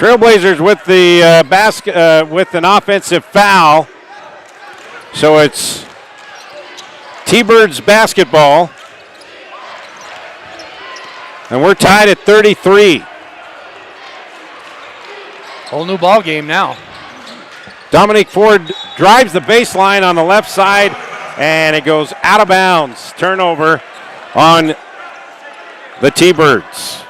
Trailblazers with the with an offensive foul. So it's T-Birds basketball. And we're tied at 33. Whole new ball game now. Dominic Ford drives the baseline on the left side, and it goes out of bounds. Turnover on the T-Birds.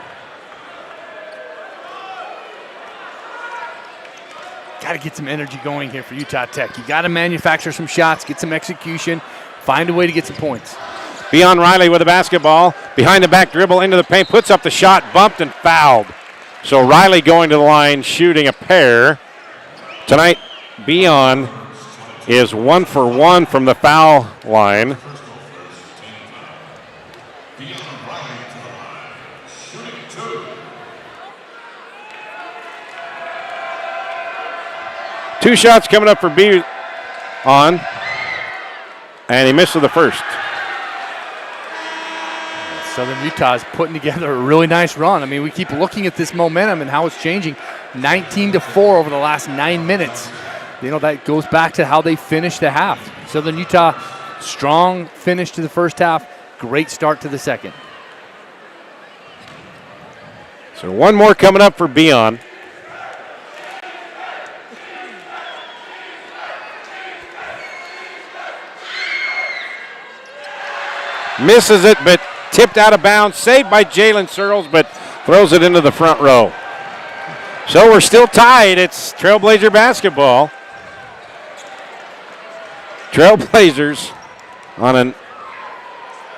Got to get some energy going here for Utah Tech. You got to manufacture some shots, get some execution, find a way to get some points. Beyond Riley with the basketball. Behind the back dribble into the paint. Puts up the shot, bumped and fouled. So Riley going to the line, shooting a pair. Tonight, Beyond is 1 for 1 from the foul line. Two shots coming up for Beyond, and he missed with the first. Southern Utah is putting together a really nice run. I mean, we keep looking at this momentum and how it's changing. 19-4 over the last 9 minutes. You know, that goes back to how they finished the half. Southern Utah, strong finish to the first half, great start to the second. So one more coming up for Beyond. Misses it, but tipped out of bounds. Saved by Jalen Searles, but throws it into the front row. So we're still tied. It's Trailblazer basketball. Trailblazers on an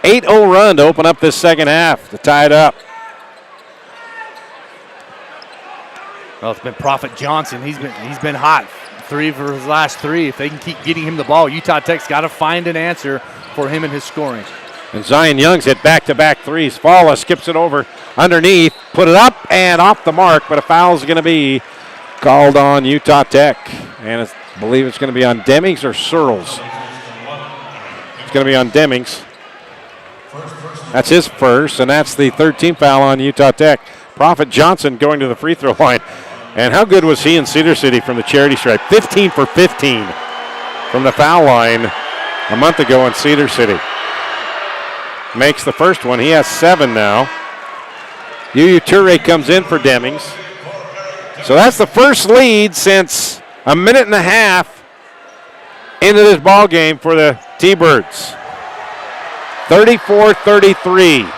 8-0 run to open up this second half to tie it up. Well, it's been Prophet Johnson. He's been hot. 3 for his last 3. If they can keep getting him the ball, Utah Tech's got to find an answer for him and his scoring. And Zion Young's hit back-to-back threes. Falla skips it over underneath, put it up and off the mark, but a foul's going to be called on Utah Tech. And I believe it's going to be on Demings or Searles. It's going to be on Demings. That's his first, and that's the 13th foul on Utah Tech. Prophet Johnson going to the free throw line. And how good was he in Cedar City from the charity stripe? 15 for 15 from the foul line a month ago in Cedar City. Makes the first one. He has 7 now. Yu Ture comes in for Demings. So that's the first lead since a minute and a half into this ball game for the T-Birds. 34-33.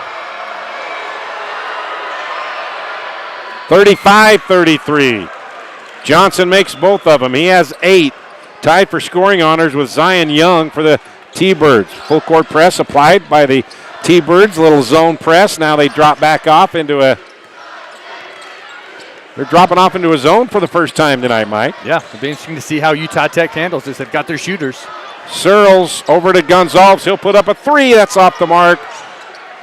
35-33. Johnson makes both of them. He has 8. Tied for scoring honors with Zion Young for the T-Birds. Full court press applied by the T-Birds. Little zone press. Now they drop back off into a... They're dropping off into a zone for the first time tonight, Mike. Yeah, it'll be interesting to see how Utah Tech handles this. They've got their shooters. Searles over to Gonzalez. He'll put up a 3. That's off the mark.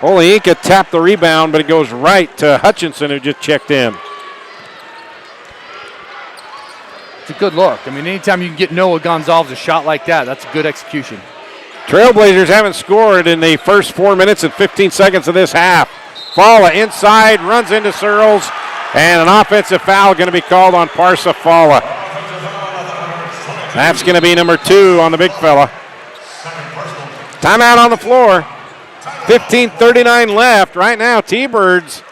Oliinka tapped the rebound, but it goes right to Hutchinson, who just checked in. It's a good look. I mean, anytime you can get Noah Gonzalez a shot like that, that's a good execution. Trailblazers haven't scored in the first 4 minutes and 15 seconds of this half. Falla inside, runs into Searles, and an offensive foul going to be called on Parsa Falla. That's going to be number 2 on the big fella. Timeout on the floor. 15:39 left. Right now, T-Birds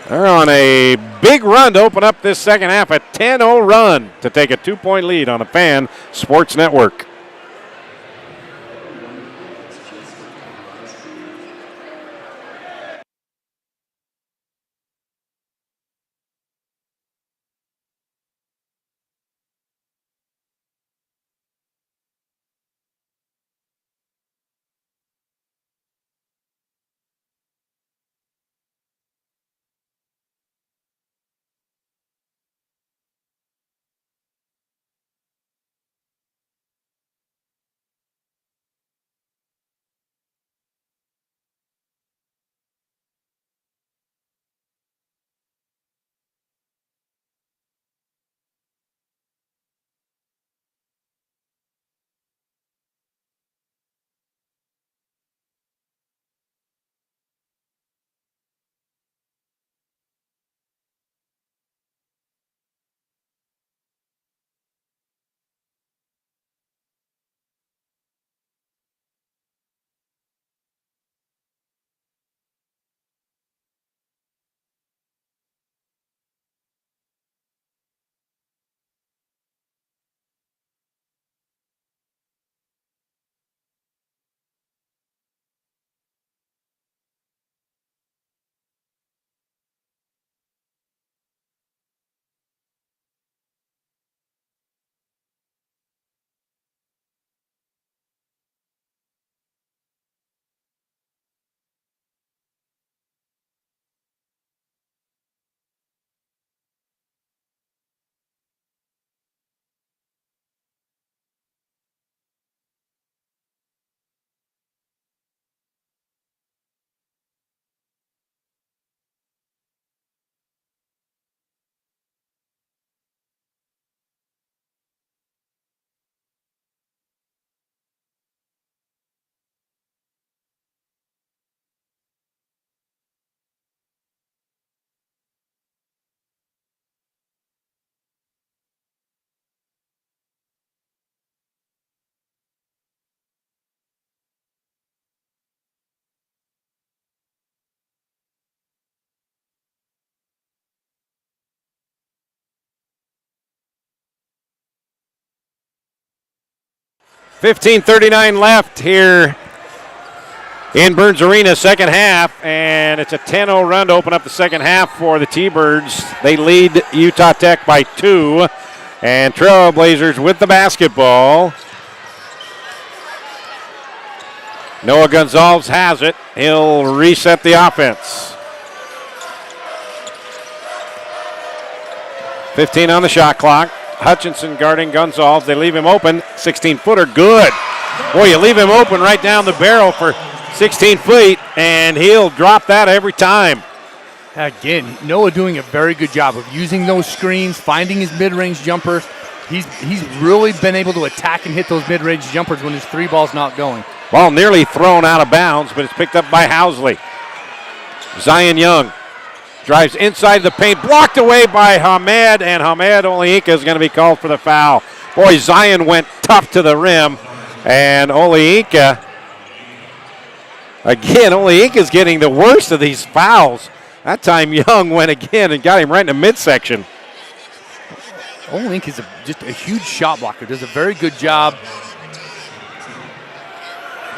are on a big run to open up this second half. A 10-0 run to take a 2-point lead on the Fan Sports Network. 15:39 left here in Burns Arena, second half, and it's a 10-0 run to open up the second half for the T-Birds. They lead Utah Tech by 2, and Trailblazers with the basketball. Noah Gonzalez has it. He'll reset the offense. 15 on the shot clock. Hutchinson guarding Gonzalez. They leave him open. 16-footer, good. Boy, you leave him open right down the barrel for 16 feet, and he'll drop that every time. Again, Noah doing a very good job of using those screens, finding his mid-range jumpers. He's really been able to attack and hit those mid-range jumpers when his three ball's not going. Ball nearly thrown out of bounds, but it's picked up by Housley. Zion Young drives inside the paint, blocked away by Hamed, and Hamed Oliinka is going to be called for the foul. Boy, Zion went tough to the rim, and Oliinka, again, Oliinka's getting the worst of these fouls. That time Young went again and got him right in the midsection. Oliinka is just a huge shot blocker, does a very good job.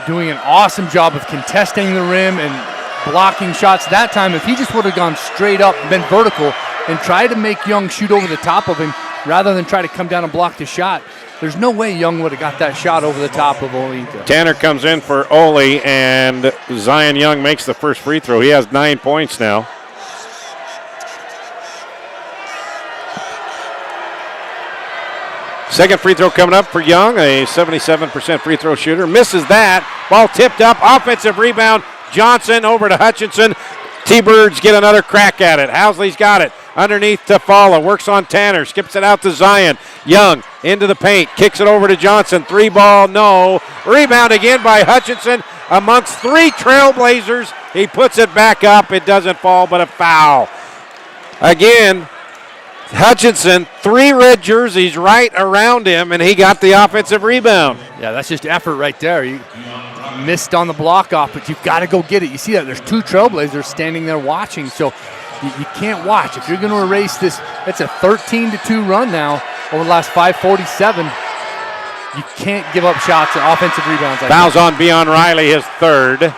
Doing an awesome job of contesting the rim and blocking shots. That time, if he just would have gone straight up, been vertical, and tried to make Young shoot over the top of him rather than try to come down and block the shot, there's no way Young would have got that shot over the top of Oliinka. Tanner comes in for Oli, and Zion Young makes the first free throw. He has 9 points now. Second free throw coming up for Young, a 77% free throw shooter. Misses that. Ball tipped up. Offensive rebound. Johnson over to Hutchinson. T-Birds get another crack at it. Housley's got it. Underneath to Falla. Works on Tanner. Skips it out to Zion. Young into the paint. Kicks it over to Johnson. 3 ball, no. Rebound again by Hutchinson amongst 3 Trailblazers. He puts it back up. It doesn't fall, but a foul. Again, Hutchinson, 3 red jerseys right around him, and he got the offensive rebound. Yeah, that's just effort right there. You missed on the block off, but you've got to go get it. You see that there's 2 Trailblazers standing there watching, so you can't watch. If you're going to erase this, it's a 13-2 run now over the last 5:47. You can't give up shots and offensive rebounds. Fouls on Beon Riley, his 3rd.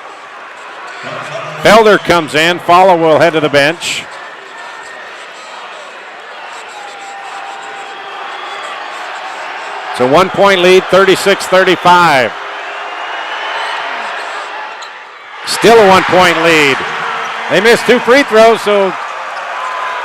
Felder comes in. Falla will head to the bench. It's a 1-point lead, 36-35. Still a 1-point lead. They missed 2 free throws, so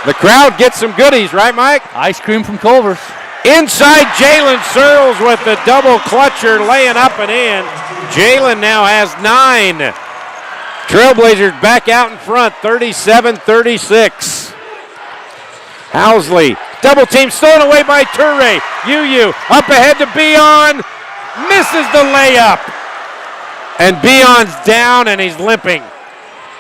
the crowd gets some goodies, right, Mike? Ice cream from Culver's. Inside, Jalen Searles with the double clutcher laying up and in. Jalen now has 9. Trailblazers back out in front, 37-36. Housley, double team stolen away by Toure. UU up ahead to Beon, misses the layup. And Beon's down and he's limping.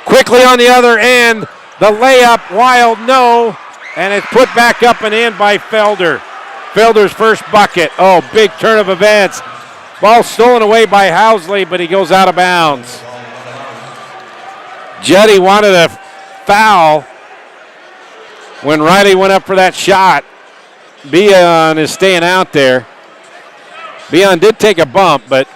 Quickly on the other end, the layup, wild no, and it's put back up and in by Felder. Felder's first bucket. Oh, big turn of events. Ball stolen away by Housley, but he goes out of bounds. Jetty wanted a foul when Riley went up for that shot. Beon is staying out there. Beon did take a bump, but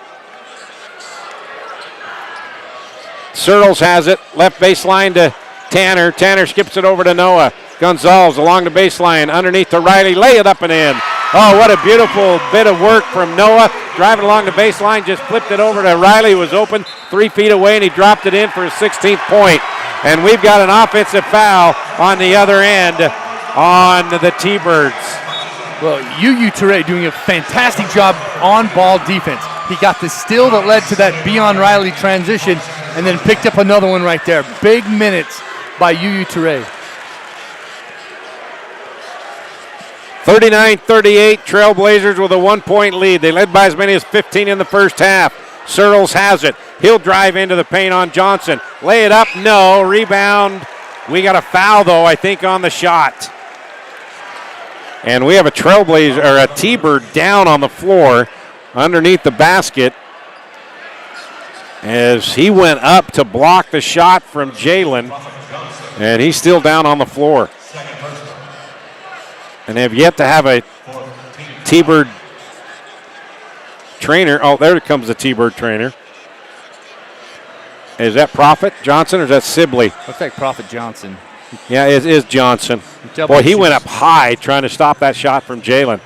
Searles has it. Left baseline to Tanner. Tanner skips it over to Noah. Gonzalez along the baseline. Underneath to Riley. Lay it up and in. Oh, what a beautiful bit of work from Noah. Driving along the baseline. Just flipped it over to Riley, who was open 3 feet away, and he dropped it in for his 16th point. And we've got an offensive foul on the other end on the T-Birds. Well, UU Toure doing a fantastic job on ball defense. He got the steal that led to that Beon Riley transition and then picked up another one right there. Big minutes by UU Toure. 39-38, Trailblazers with a 1-point lead. They led by as many as 15 in the first half. Searles has it. He'll drive into the paint on Johnson. Lay it up, no. Rebound. We got a foul, though, I think, on the shot. And we have a Trailblazer, or a T-Bird down on the floor underneath the basket as he went up to block the shot from Jalen, and he's still down on the floor. And they have yet to have a T-Bird trainer. Oh, there comes the T-Bird trainer. Is that Prophet Johnson or is that Sibley? Looks like Prophet Johnson. Yeah, it is Johnson. Boy, he went up high trying to stop that shot from Jalen.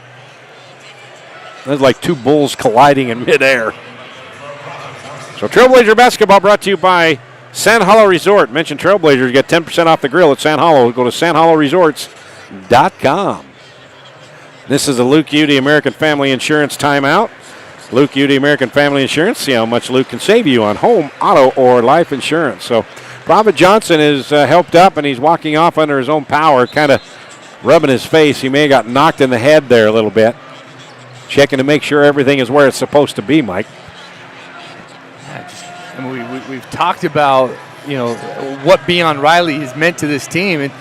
It was like two bulls colliding in midair. So Trailblazer basketball brought to you by San Hollow Resort. Mention Trailblazers, get 10% off the grill at San Hollow. Go to sanholloresorts.com. This is the Luke Udy American Family Insurance timeout. Luke Udy American Family Insurance. See how much Luke can save you on home, auto, or life insurance. So Prophet Johnson is helped up, and he's walking off under his own power, kind of rubbing his face. He may have got knocked in the head there a little bit. Checking to make sure everything is where it's supposed to be, Mike. We've talked about, what Beon Riley has meant to this team, and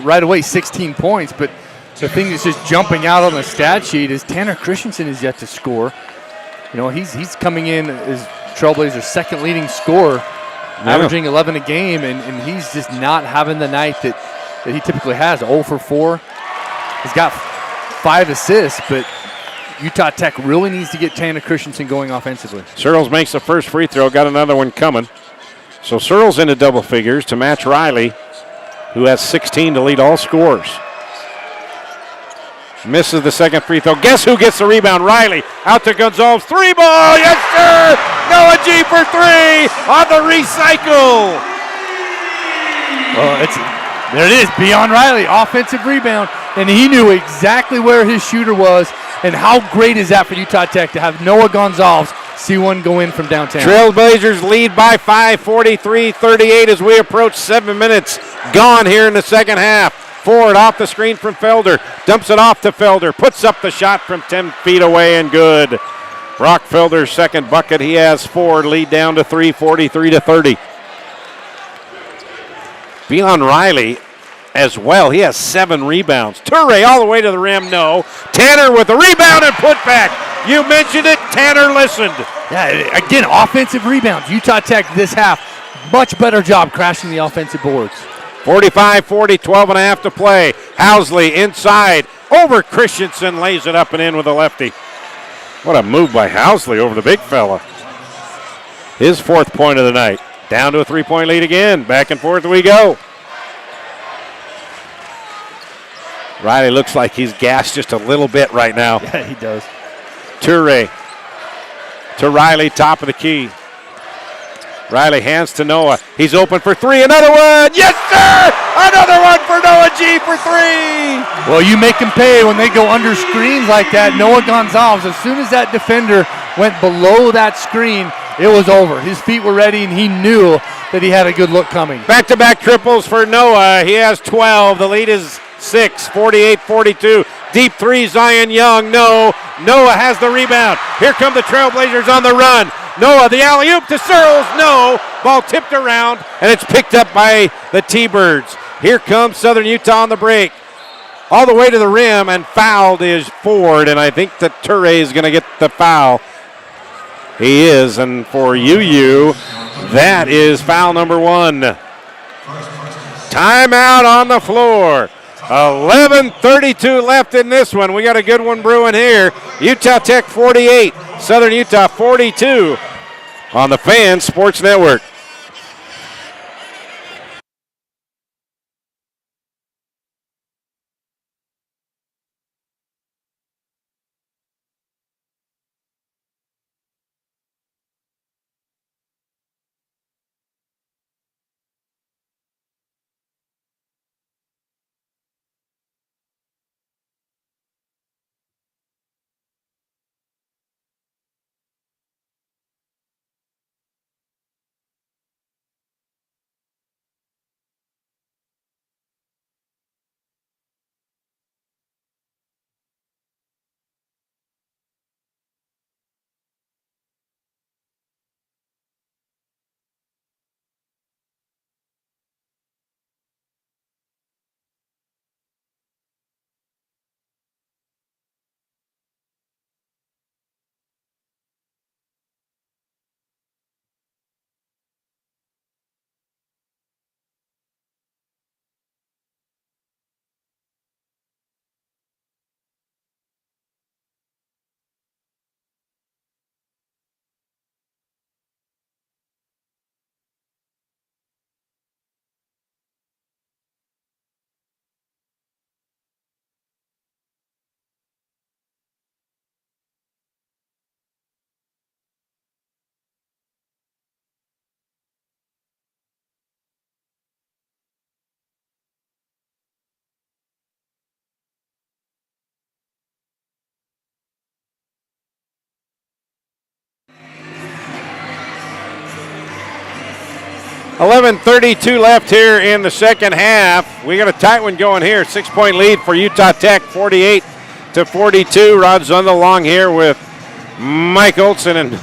right away 16 points. But the thing that's just jumping out on the stat sheet is Tanner Christensen is yet to score. He's coming in as Trailblazer's second leading scorer, averaging 11 a game, and he's just not having the night that he typically has. 0 for 4. He's got 5 assists, but Utah Tech really needs to get Tanner Christensen going offensively. Searles makes the first free throw, got another one coming. So Searles into double figures to match Riley, who has 16 to lead all scorers. Misses the second free throw. Guess who gets the rebound? Riley. Out to Gonzalez. 3 ball. Yes, sir. Noah G for 3 on the recycle. Well, there it is. Beon Riley, offensive rebound. And he knew exactly where his shooter was. And how great is that for Utah Tech to have Noah Gonzalez see one go in from downtown? Trailblazers lead by 5, 43-38 as we approach 7 minutes gone here in the second half. Ford off the screen from Felder, dumps it off to Felder, puts up the shot from 10 feet away and good. Brock Felder's second bucket. He has 4, lead down to 3, 43-30. Beon Riley as well. He has 7 rebounds. Toure all the way to the rim, no. Tanner with the rebound and putback. You mentioned it, Tanner listened. Yeah, again, offensive rebounds. Utah Tech this half, much better job crashing the offensive boards. 45-40, 12 and a half to play. Housley inside, over Christensen, lays it up and in with a lefty. What a move by Housley over the big fella. His 4th point of the night. Down to a 3-point lead again. Back and forth we go. Riley looks like he's gassed just a little bit right now. Yeah, he does. Toure to Riley, top of the key. Riley hands to Noah. He's open for 3. Another one. Yes, sir! Another one for Noah G for 3. Well, you make them pay when they go under screens like that. Noah Gonzalez, as soon as that defender went below that screen, it was over. His feet were ready, and he knew that he had a good look coming. Back-to-back triples for Noah. He has 12. The lead is 6, 48-42. Deep 3, Zion Young. No. Noah has the rebound. Here come the Trailblazers on the run. Noah, the alley-oop to Searles. No. Ball tipped around, and it's picked up by the T-Birds. Here comes Southern Utah on the break. All the way to the rim, and fouled is Ford, and I think that Toure is going to get the foul. He is, and for UU, that is foul number 1. Timeout on the floor. 11:32 left in this one. We got a good one brewing here. Utah Tech 48, Southern Utah 42 on the Fan Sports Network. 11:32 left here in the second half. We got a tight one going here. 6-point lead for Utah Tech, 48-42. Rod Zundel along here with Mike Olson, and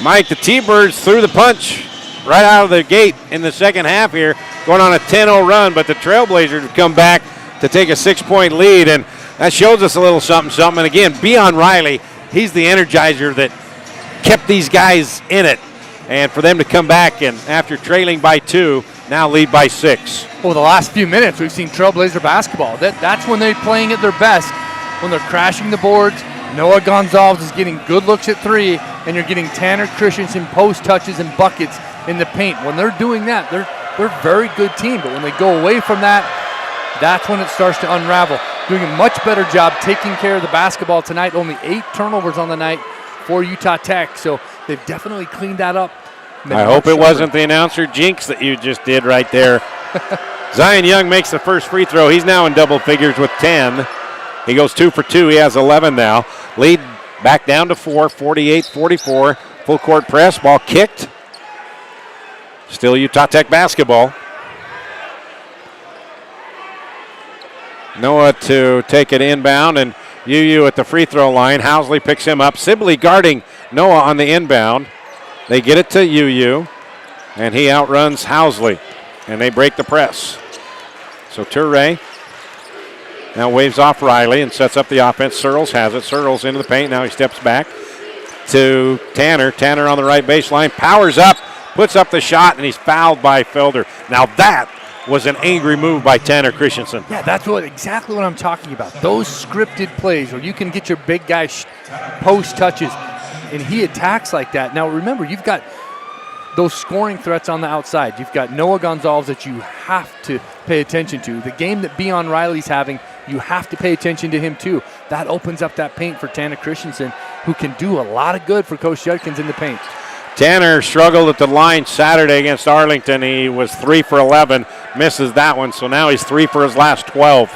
Mike, the T-Birds threw the punch right out of the gate in the second half here, going on a 10-0 run, but the Trailblazers have come back to take a 6-point lead, and that shows us a little something. And again, Beon Riley, he's the energizer that kept these guys in it. And for them to come back and after trailing by 2, now lead by 6. Well, the last few minutes we've seen Trailblazer basketball. That's when they're playing at their best, when they're crashing the boards. Noah Gonzalez is getting good looks at 3, and you're getting Tanner Christensen post touches and buckets in the paint. When they're doing that, they're a very good team. But when they go away from that, that's when it starts to unravel. Doing a much better job taking care of the basketball tonight. Only 8 turnovers on the night for Utah Tech. So they've definitely cleaned that up. I hope it wasn't the announcer jinx that you just did right there. Zion Young makes the first free throw. He's now in double figures with 10. He goes 2 for 2. He has 11 now. Lead back down to 4, 48-44. Full court press. Ball kicked. Still Utah Tech basketball. Noah to take it inbound, and UU at the free throw line. Housley picks him up. Sibley guarding Noah on the inbound. They get it to UU, and he outruns Housley, and they break the press. So Toure now waves off Riley and sets up the offense. Searles has it. Searles into the paint. Now he steps back to Tanner. Tanner on the right baseline. Powers up, puts up the shot, and he's fouled by Felder. Now that was an angry move by Tanner Christensen. Yeah, that's exactly what I'm talking about. Those scripted plays where you can get your big guy post touches, and he attacks like that. Now remember, you've got those scoring threats on the outside. You've got Noah Gonzalez that you have to pay attention to. The game that Beon Riley's having, you have to pay attention to him too. That opens up that paint for Tanner Christensen, who can do a lot of good for Coach Judkins in the paint. Tanner struggled at the line Saturday against Arlington. He was 3 for 11, misses that one, so now he's 3 for his last 12.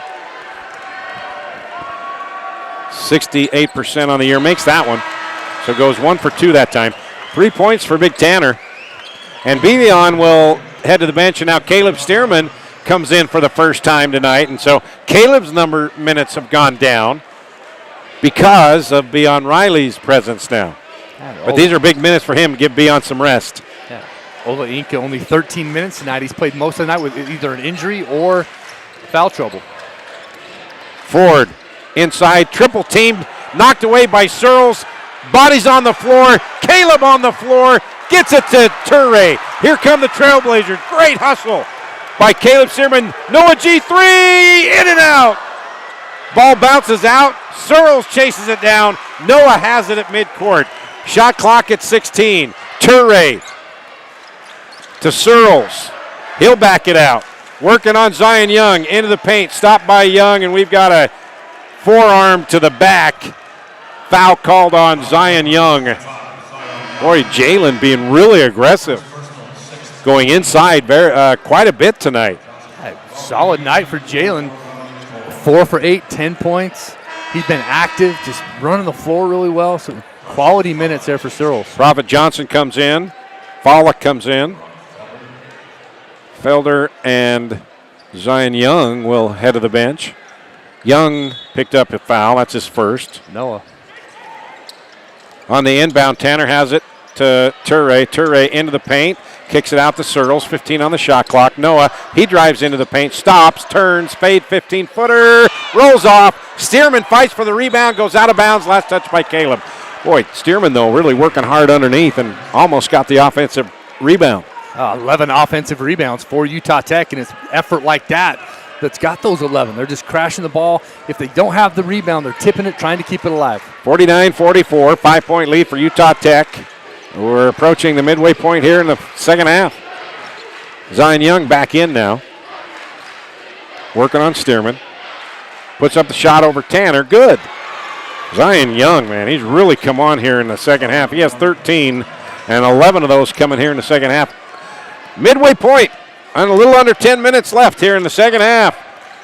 68% on the year, makes that one. So goes 1 for 2 that time. 3 points for Big Tanner. And Bevion will head to the bench, and now Caleb Stearman comes in for the first time tonight. And so Caleb's minutes have gone down because of Beon Riley's presence now. But these are big minutes for him to give Beon some rest. Yeah. Ola Inca only 13 minutes tonight. He's played most of the night with either an injury or foul trouble. Ford inside, triple teamed, knocked away by Searles. Bodies on the floor. Caleb on the floor. Gets it to Toure. Here come the Trailblazers. Great hustle by Caleb Stearman. Noah G3, in and out. Ball bounces out. Searles chases it down. Noah has it at midcourt. Shot clock at 16. Toure to Searles. He'll back it out. Working on Zion Young into the paint. Stopped by Young, and we've got a forearm to the back. Foul called on Zion Young. Boy, Jalen being really aggressive. Going inside quite a bit tonight. Solid night for Jalen. 4 for 8, 10 points. He's been active, just running the floor really well. So quality minutes there for Searles. Prophet Johnson comes in. Follick comes in. Felder and Zion Young will head to the bench. Young picked up a foul. That's his first. Noah. On the inbound, Tanner has it to Toure. Toure into the paint. Kicks it out to Searles. 15 on the shot clock. Noah, he drives into the paint. Stops, turns, fade, 15-footer. Rolls off. Stearman fights for the rebound. Goes out of bounds. Last touch by Caleb. Boy, Stearman, though, really working hard underneath and almost got the offensive rebound. 11 offensive rebounds for Utah Tech, and it's effort like that that's got those 11. They're just crashing the ball. If they don't have the rebound, they're tipping it, trying to keep it alive. 49-44, 5-point lead for Utah Tech. We're approaching the midway point here in the second half. Zion Young back in now. Working on Stearman. Puts up the shot over Tanner. Good. Zion Young, man, he's really come on here in the second half. He has 13, and 11 of those coming here in the second half. Midway point, and a little under 10 minutes left here in the second half.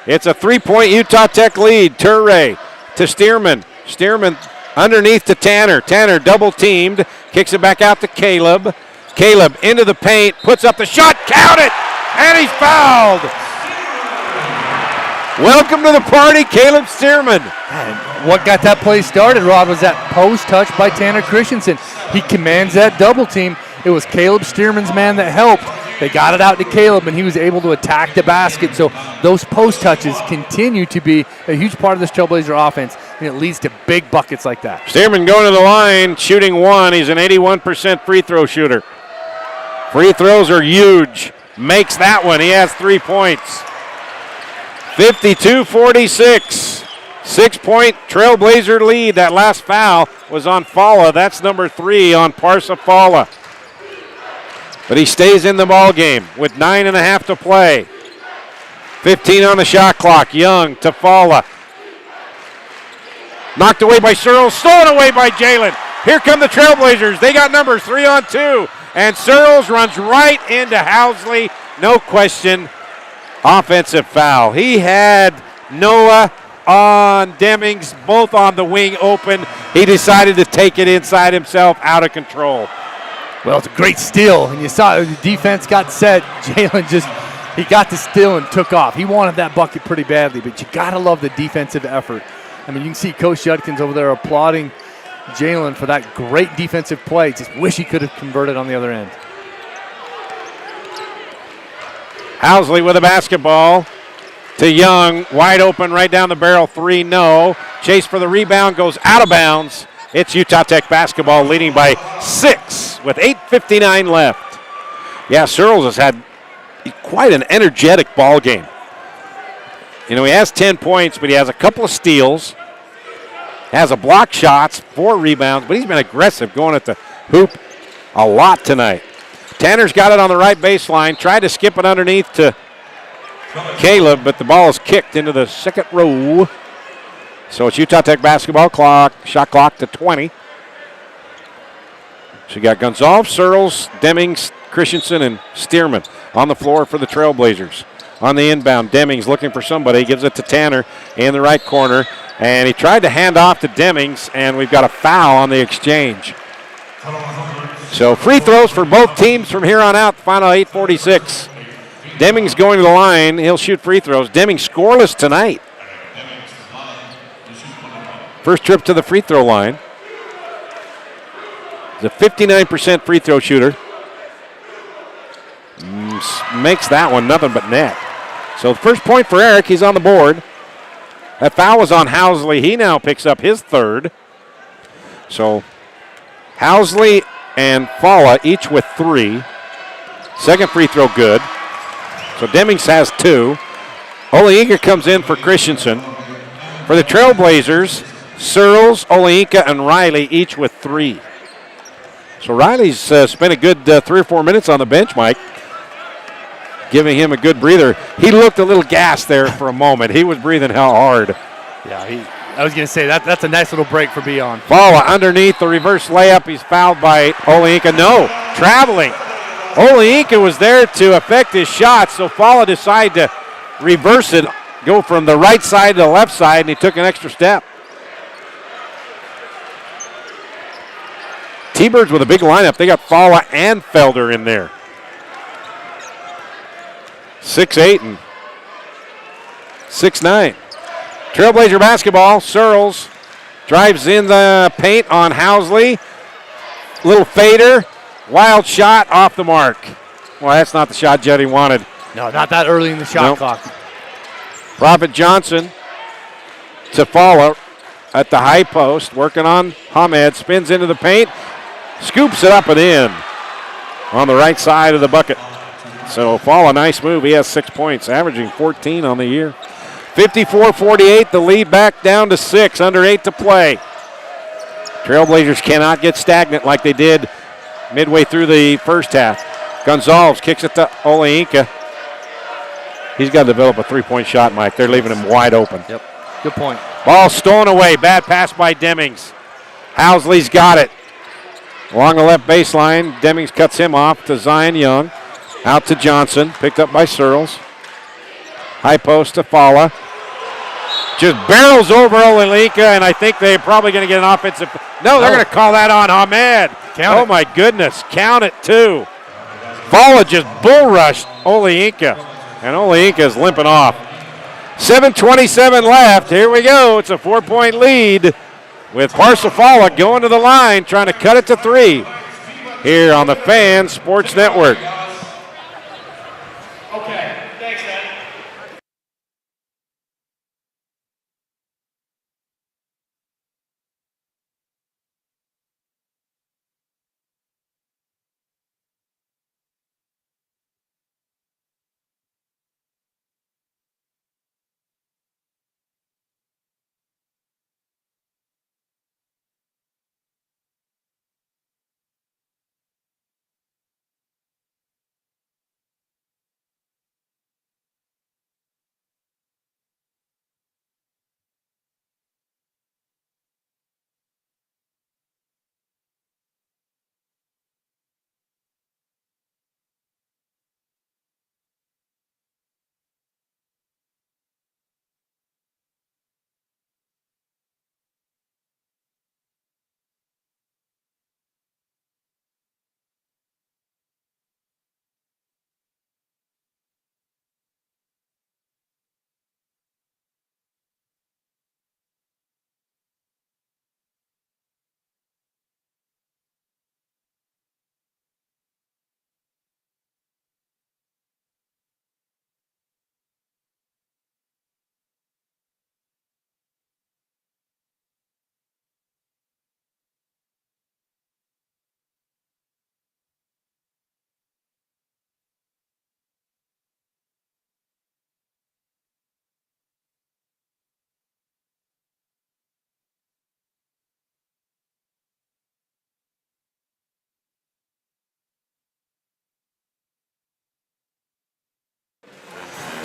It's a 3-point Utah Tech lead. Toure to Stearman. Stearman underneath to Tanner. Tanner double teamed, kicks it back out to Caleb. Caleb into the paint, puts up the shot, count it, and he's fouled. Welcome to the party, Caleb Stearman. And what got that play started, Rod, was that post touch by Tanner Christensen. He commands that double team. It was Caleb Stearman's man that helped. They got it out to Caleb, and he was able to attack the basket. So those post touches continue to be a huge part of this Trailblazer offense, and it leads to big buckets like that. Stearman going to the line, shooting one. He's an 81% free throw shooter. Free throws are huge. Makes that one. He has 3 points. 52-46. 6-point Trailblazer lead. That last foul was on Falla. That's number 3 on Parsa Falla. But he stays in the ball game with 9.5 to play. 15 on the shot clock. Young to Falla. Knocked away by Searles. Stolen away by Jalen. Here come the Trailblazers. They got numbers 3 on 2. And Searles runs right into Housley. No question. Offensive foul. He had Noah on Demings, both on the wing open. He decided to take it inside himself, out of control. Well, it's a great steal, and you saw the defense got set. Jalen he got the steal and took off. He wanted that bucket pretty badly, but you got to love the defensive effort. I mean, you can see Coach Judkins over there applauding Jalen for that great defensive play. Just wish he could have converted on the other end. Housley with a basketball to Young. Wide open right down the barrel. 3, no. Chase for the rebound, goes out of bounds. It's Utah Tech basketball leading by 6 with 8:59 left. Yeah, Searles has had quite an energetic ball game. You know, he has 10 points, but he has a couple of steals. Has a block shots, 4 rebounds, but he's been aggressive going at the hoop a lot tonight. Tanner's got it on the right baseline, tried to skip it underneath to Caleb, but the ball is kicked into the second row. So it's Utah Tech basketball clock, shot clock to 20. So you got Gonzalez, Searles, Demings, Christensen, and Stearman on the floor for the Trailblazers. On the inbound, Demings looking for somebody, gives it to Tanner in the right corner, and he tried to hand off to Demings, and we've got a foul on the exchange. So free throws for both teams from here on out, final 8:46. Demings going to the line, he'll shoot free throws. Demings scoreless tonight. First trip to the free throw line. He's a 59% free throw shooter. Makes that one nothing but net. So the first point for Eric, he's on the board. That foul was on Housley. He now picks up his 3rd. So Housley and Falla each with 3. Second free throw good. So Demings has 2. Oleinka comes in for Christensen. For the Trailblazers, Searles, Oleinka, and Riley each with 3. So Riley's spent a good 3 or 4 minutes on the bench, Mike, giving him a good breather. He looked a little gassed there for a moment. He was breathing hell hard. Yeah, I was going to say, that's a nice little break for Beyond. Falla underneath the reverse layup. He's fouled by Oleinka. No, traveling. Oleinka was there to affect his shot, so Falla decided to reverse it, go from the right side to the left side, and he took an extra step. T-Birds with a big lineup. They got Falla and Felder in there. 6'8" and 6'9". Trailblazer basketball. Searles drives in the paint on Housley. Little fader. Wild shot off the mark. Well, that's not the shot Jetty wanted. No, not that early in the shot clock. Prophet Johnson to Falla at the high post. Working on Hamed. Spins into the paint. Scoops it up and in on the right side of the bucket. So Falla, nice move. He has 6 points, averaging 14 on the year. 54-48, the lead back down to 6, under 8 to play. Trailblazers cannot get stagnant like they did midway through the first half. Gonzalez kicks it to Oleinka. He's got to develop a three-point shot, Mike. They're leaving him wide open. Yep, good point. Ball stolen away. Bad pass by Demings. Housley's got it. Along the left baseline, Demings cuts him off to Zion Young. Out to Johnson, picked up by Searles. High post to Falla. Just barrels over Oleinka, and I think they're probably going to get an offensive. No, they're going to call that on Hamed. Oh, my goodness. Count it, too. Fala just bull rushed Oleinka, and Oleinka's limping off. 7:27 left. Here we go. It's a 4-point lead with Parsifala going to the line, trying to cut it to 3 here on the Fan Sports Network. Okay, thanks, man.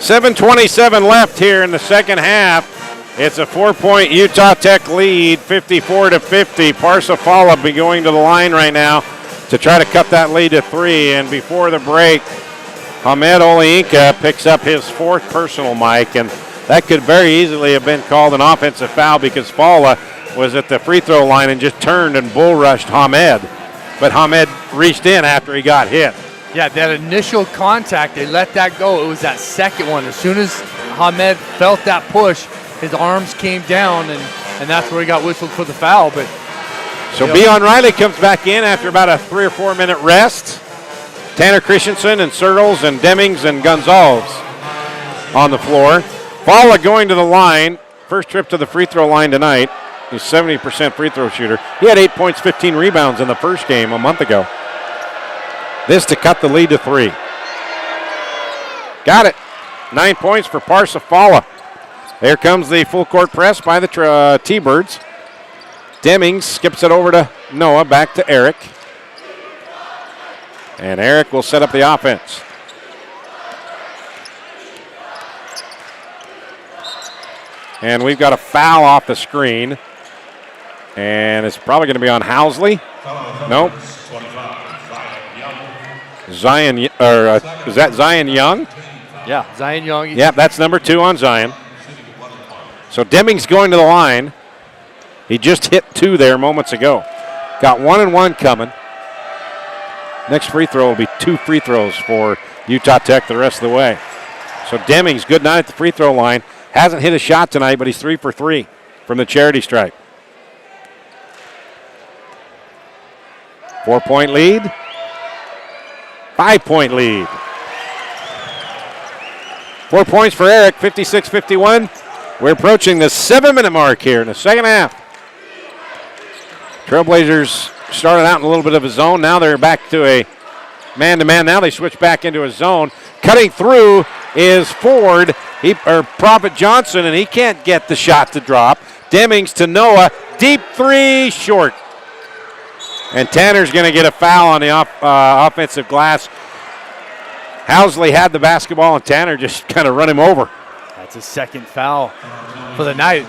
.27 left here in the second half. It's a 4-point Utah Tech lead, 54-50. Parsifala be going to the line right now to try to cut that lead to 3. And before the break, Hamed Oleinka picks up his 4th personal, Mike, and that could very easily have been called an offensive foul because Fala was at the free throw line and just turned and bull rushed Hamed. But Hamed reached in after he got hit. Yeah, that initial contact, they let that go. It was that second one. As soon as Hamed felt that push, his arms came down, and that's where he got whistled for the foul. But so Beion Riley comes back in after about a 3 or 4 minute rest. Tanner Christensen and Searles and Demings and Gonzalez on the floor. Fala going to the line. First trip to the free throw line tonight. He's 70% free throw shooter. He had 8 points, 15 rebounds in the first game a month ago. This to cut the lead to 3. Got it. 9 points for Parsifala. There comes the full court press by the T-Birds. Demings skips it over to Noah, back to Eric. And Eric will set up the offense. And we've got a foul off the screen. And it's probably going to be on Housley. Nope. Zion, or is that Zion Young? Yeah, Zion Young. Yep, that's number 2 on Zion. So Demings going to the line. He just hit 2 there moments ago. Got 1 and 1 coming. Next free throw will be 2 free throws for Utah Tech the rest of the way. So Demings, good night at the free throw line. Hasn't hit a shot tonight, but he's 3 for 3 from the charity stripe. 4-point lead. 5-point lead. 4 points for Eric, 56-51. We're approaching the 7-minute mark here in the second half. Trailblazers started out in a little bit of a zone. Now they're back to a man-to-man. Now they switch back into a zone. Cutting through is Ford, Prophet Johnson, and he can't get the shot to drop. Demings to Noah. Deep 3, short. And Tanner's going to get a foul on the offensive glass. Housley had the basketball, and Tanner just kind of run him over. That's his second foul for the night.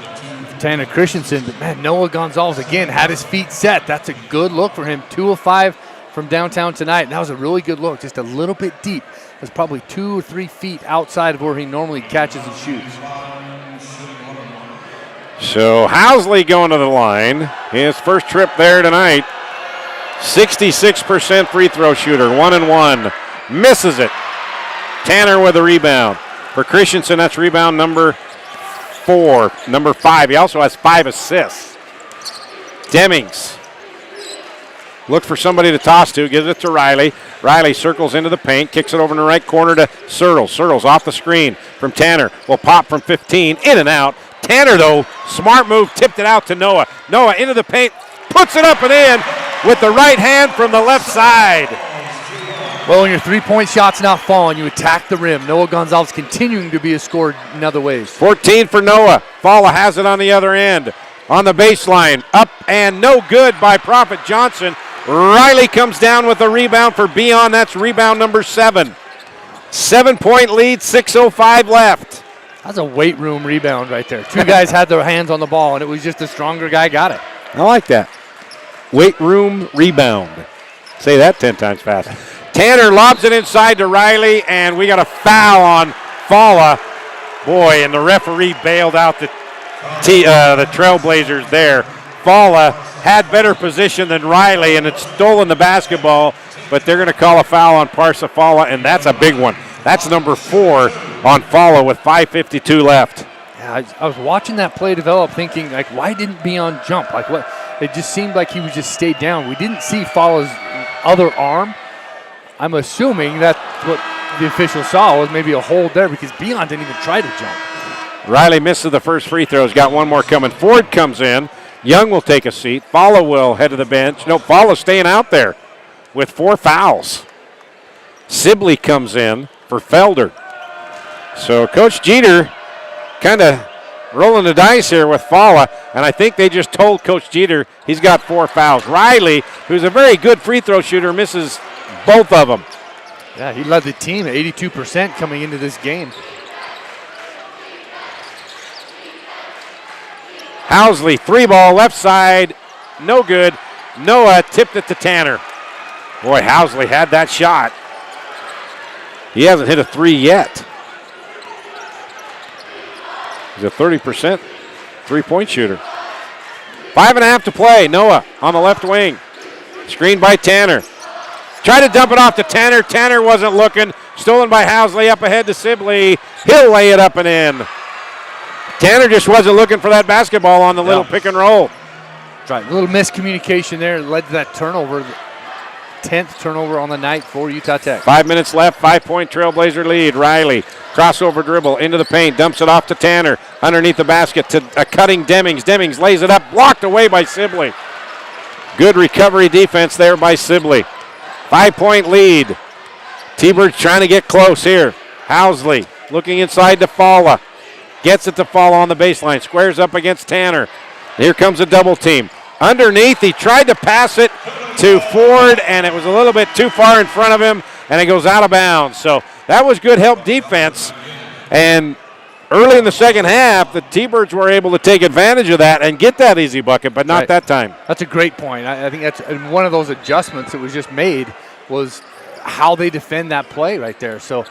Tanner Christensen, but man, Noah Gonzalez again had his feet set. That's a good look for him. 2 of 5 from downtown tonight. And that was a really good look, just a little bit deep. It was probably 2 or 3 feet outside of where he normally catches and shoots. So Housley going to the line. His first trip there tonight. 66% free throw shooter, 1-1. Misses it. Tanner with a rebound. For Christensen, that's rebound number 4. Number 5. He also has 5 assists. Demings. Look for somebody to toss to. Gives it to Riley. Riley circles into the paint. Kicks it over in the right corner to Searles. Searles off the screen from Tanner. Will pop from 15. In and out. Tanner, though, smart move. Tipped it out to Noah. Noah into the paint. Puts it up and in with the right hand from the left side. Well, when your three-point shot's not falling, you attack the rim. Noah Gonzalez continuing to be a scorer in other ways. 14 for Noah. Falla has it on the other end. On the baseline. Up and no good by Prophet Johnson. Riley comes down with a rebound for Beon. That's rebound number 7. 7-point lead, 6:05 left. That's a weight room rebound right there. Two guys had their hands on the ball, and it was just the stronger guy got it. I like that. Weight room rebound. Say that 10 times fast. Tanner lobs it inside to Riley, and we got a foul on Falla. Boy, and the referee bailed out the Trailblazers there. Falla had better position than Riley, and it's stolen the basketball, but they're going to call a foul on Parsa Falla, and that's a big one. That's number 4 on Falla with 5:52 left. Yeah, I was watching that play develop, thinking, like, why didn't Beon jump? Like, what? It just seemed like he was just stayed down. We didn't see Falla's other arm. I'm assuming that what the official saw was maybe a hold there because Beon didn't even try to jump. Riley misses the first free throw. He's got one more coming. Ford comes in. Young will take a seat. Falla will head to the bench. No, Falla's staying out there with 4 fouls. Sibley comes in for Felder. So Coach Jeter kind of rolling the dice here with Falla, and I think they just told Coach Jeter he's got 4 fouls. Riley, who's a very good free throw shooter, misses both of them. Yeah, he led the team at 82% coming into this game. Housley, 3-ball, left side, no good. Noah tipped it to Tanner. Boy, Housley had that shot. He hasn't hit a 3 yet. He's a 30% three-point shooter. 5.5 to play. Noah on the left wing. Screened by Tanner. Tried to dump it off to Tanner. Tanner wasn't looking. Stolen by Housley up ahead to Sibley. He'll lay it up and in. Tanner just wasn't looking for that basketball on the little pick and roll. That's right. A little miscommunication there led to that turnover. 10th turnover on the night for Utah Tech. 5 minutes left. 5-point Trailblazer lead. Riley, crossover dribble into the paint. Dumps it off to Tanner. Underneath the basket to a cutting Demings. Demings lays it up. Blocked away by Sibley. Good recovery defense there by Sibley. 5-point lead. T-Birds trying to get close here. Housley looking inside to Falla. Gets it to Falla on the baseline. Squares up against Tanner. Here comes a double team. Underneath, he tried to pass it to Ford, and it was a little bit too far in front of him, and it goes out of bounds. So that was good help defense. And early in the second half, the T-Birds were able to take advantage of that and get that easy bucket, but not that time. That's a great point. I think that's one of those adjustments that was just made was how they defend that play right there. So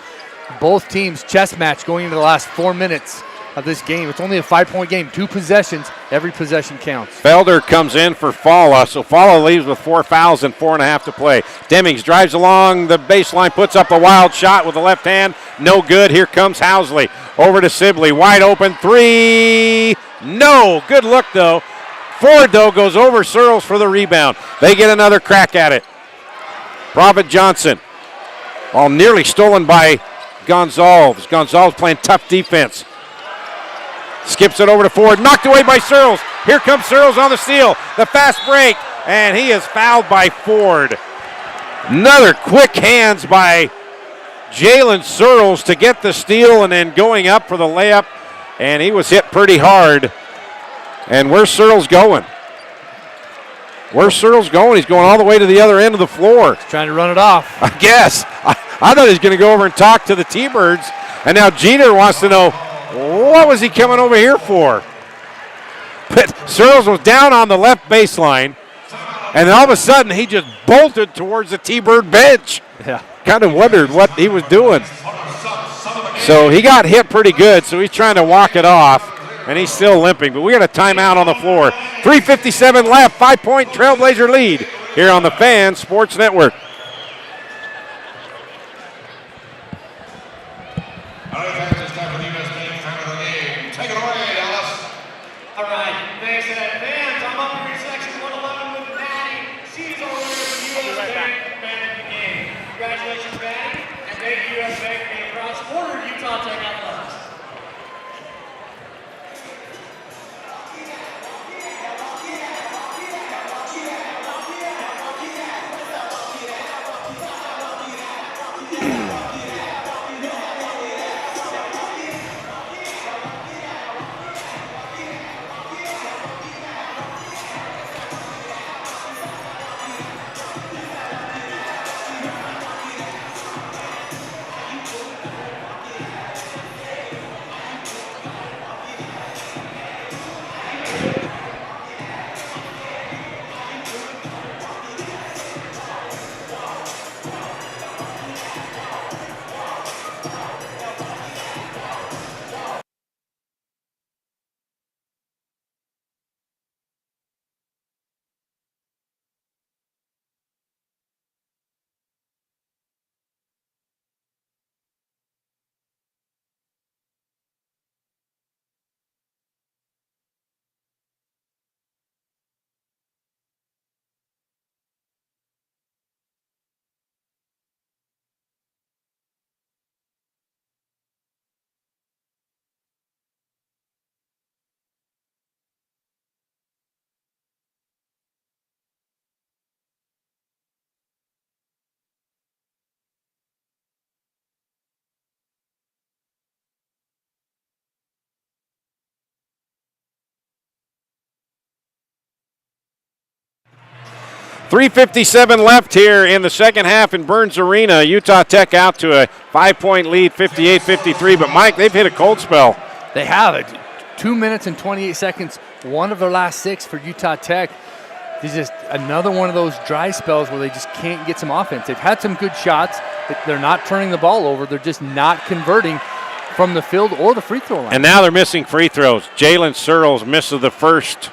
both teams chess match going into the last 4 minutes of this game. It's only a 5-point game. 2 possessions. Every possession counts. Felder comes in for Falla, so Falla leaves with 4 fouls and 4.5 to play. Demings drives along the baseline, puts up a wild shot with the left hand. No good. Here comes Housley. Over to Sibley. Wide open. 3. No. Good look, though. Ford, though, goes over Searles for the rebound. They get another crack at it. Prophet Johnson. All nearly stolen by Gonzalez. Gonzalez playing tough defense. Skips it over to Ford, knocked away by Searles. Here comes Searles on the steal. The fast break, and he is fouled by Ford. Another quick hands by Jalen Searles to get the steal and then going up for the layup, and he was hit pretty hard. And where's Searles going? Where's Searles going? He's going all the way to the other end of the floor. He's trying to run it off. I guess. I thought he was going to go over and talk to the T-Birds, and now Jeter wants to know, what was he coming over here for? But Searles was down on the left baseline, and then all of a sudden he just bolted towards the T-Bird bench. Yeah. Kind of wondered what he was doing. So he got hit pretty good, so he's trying to walk it off, and he's still limping. But we got a timeout on the floor. 3:57 left, 5-point Trailblazer lead. here on the Fan Sports Network. All right, thanks to that. Fans, I'm up here in section 111 with Maddie. She's over here with the U.S. Bank fan of the game. Congratulations, Maddie, and thank you, U.S. Bank, for being cross-border Utah Tech Athletics. .357 left here in the second half in Burns Arena. Utah Tech out to a 5-point lead, 58-53. But, Mike, they've hit a cold spell. They have it. 2 minutes and 28 seconds, one of their last 6 for Utah Tech. It's just another one of those dry spells where they just can't get some offense. They've had some good shots. They're not turning the ball over. They're just not converting from the field or the free throw line. And now they're missing free throws. Jalen Searles misses the first.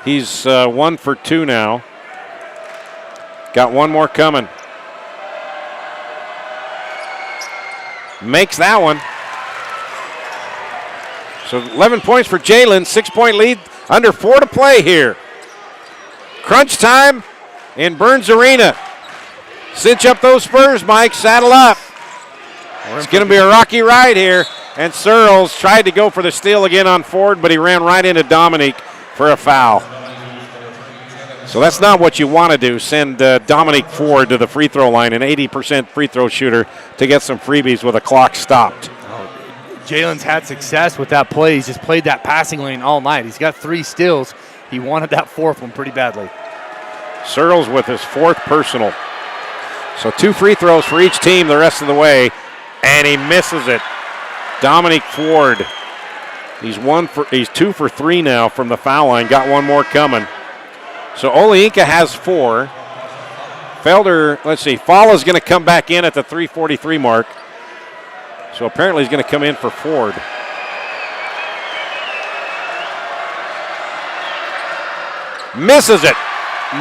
He's 1 for 2 now. Got one more coming. Makes that one. So 11 points for Jalen, 6-point lead, under 4 to play here. Crunch time in Burns Arena. Cinch up those Spurs, Mike, saddle up. It's going to be a rocky ride here. And Searles tried to go for the steal again on Ford, but he ran right into Dominique for a foul. So that's not what you want to do, send Dominique Ford to the free throw line, an 80% free throw shooter, to get some freebies with a clock stopped. Jalen's had success with that play. He's just played that passing lane all night. He's got 3 steals. He wanted that 4th one pretty badly. Searles with his 4th personal. So 2 free throws for each team the rest of the way, and he misses it. Dominique Ford, he's 2 for 3 now from the foul line. Got one more coming. So Oleinka has 4. Felder, let's see, Fala's going to come back in at the 3:43 mark. So apparently he's going to come in for Ford. Misses it.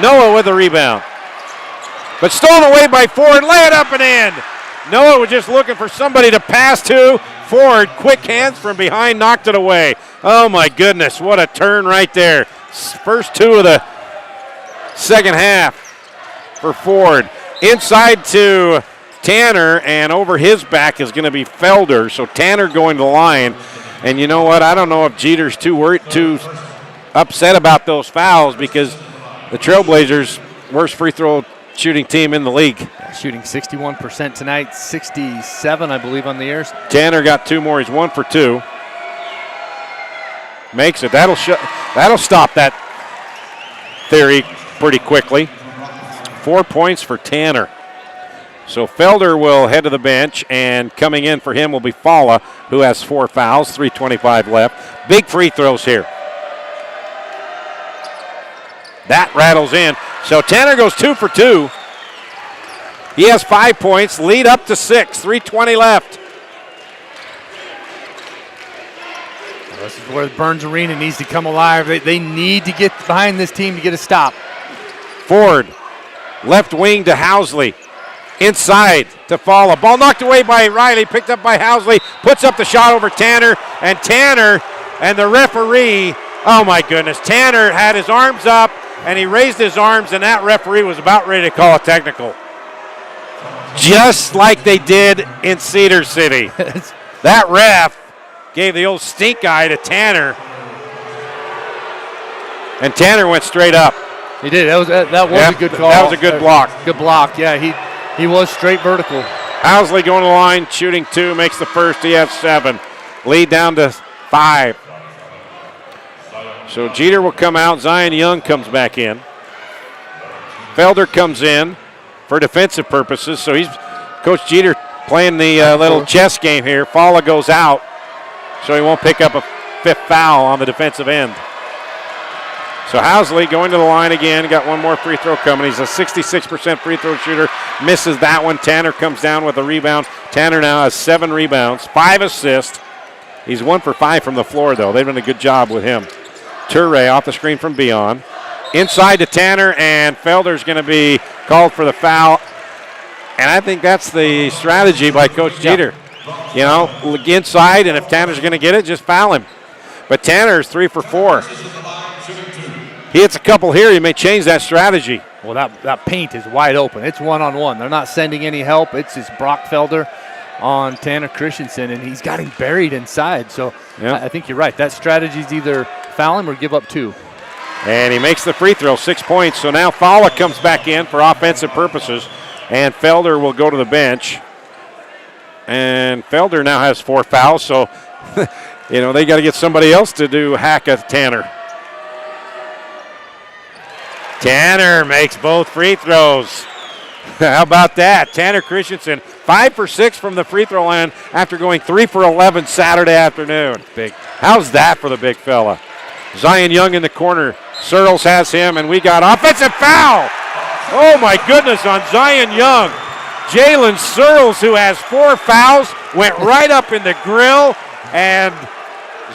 Noah with the rebound. But stolen away by Ford. Lay it up and in. Noah was just looking for somebody to pass to. Ford, quick hands from behind, knocked it away. Oh my goodness, what a turn right there. First 2 of the second half for Ford. Inside to Tanner, and over his back is going to be Felder. So Tanner going to the line. And you know what? I don't know if Jeter's too upset about those fouls, because the Trailblazers, worst free throw shooting team in the league. Shooting 61% tonight, 67, I believe, on the airs. Tanner got 2 more. He's 1 for 2. Makes it. That'll stop that theory pretty quickly. 4 points for Tanner. So Felder will head to the bench, and coming in for him will be Fala, who has 4 fouls, 3:25 left. Big free throws here. That rattles in. So Tanner goes 2 for 2. He has 5 points, lead up to 6, 3:20 left. This is where the Burns Arena needs to come alive. They need to get behind this team to get a stop. Ford, left wing to Housley. Inside to Falla. Ball knocked away by Riley, picked up by Housley, puts up the shot over Tanner, and the referee, oh my goodness, Tanner had his arms up, and he raised his arms, and that referee was about ready to call a technical. Just like they did in Cedar City. That ref gave the old stink eye to Tanner, and Tanner went straight up. He did. That was a good call. That was a good block. Good block. Yeah, he was straight vertical. Housley going to the line, shooting 2, makes the first. He has 7. Lead down to 5. So Jeter will come out. Zion Young comes back in. Felder comes in for defensive purposes. So he's Coach Jeter playing the little chess game here. Falla goes out, so he won't pick up a 5th foul on the defensive end. So Housley going to the line again. Got one more free throw coming. He's a 66% free throw shooter. Misses that one. Tanner comes down with a rebound. Tanner now has 7 rebounds, 5 assists. He's 1 for 5 from the floor, though. They've done a good job with him. Toure off the screen from Bion. Inside to Tanner, and Felder's going to be called for the foul. And I think that's the strategy by Coach Jeter. You know, look inside, and if Tanner's going to get it, just foul him. But Tanner's 3 for 4. He hits a couple here, he may change that strategy. Well, that paint is wide open. It's one-on-one. They're not sending any help. It's just Brock Felder on Tanner Christensen, and he's got him buried inside. So I think you're right. That strategy is either foul him or give up 2. And he makes the free throw, 6 points. So now Falla comes back in for offensive purposes, and Felder will go to the bench. And Felder now has 4 fouls, so they got to get somebody else to do hack at Tanner. Tanner makes both free throws. How about that? Tanner Christensen, 5 for 6 from the free throw line after going 3 for 11 Saturday afternoon. Big. How's that for the big fella? Zion Young in the corner. Searles has him, and we got offensive foul. Oh, my goodness, on Zion Young. Jalen Searles, who has 4 fouls, went right up in the grill, and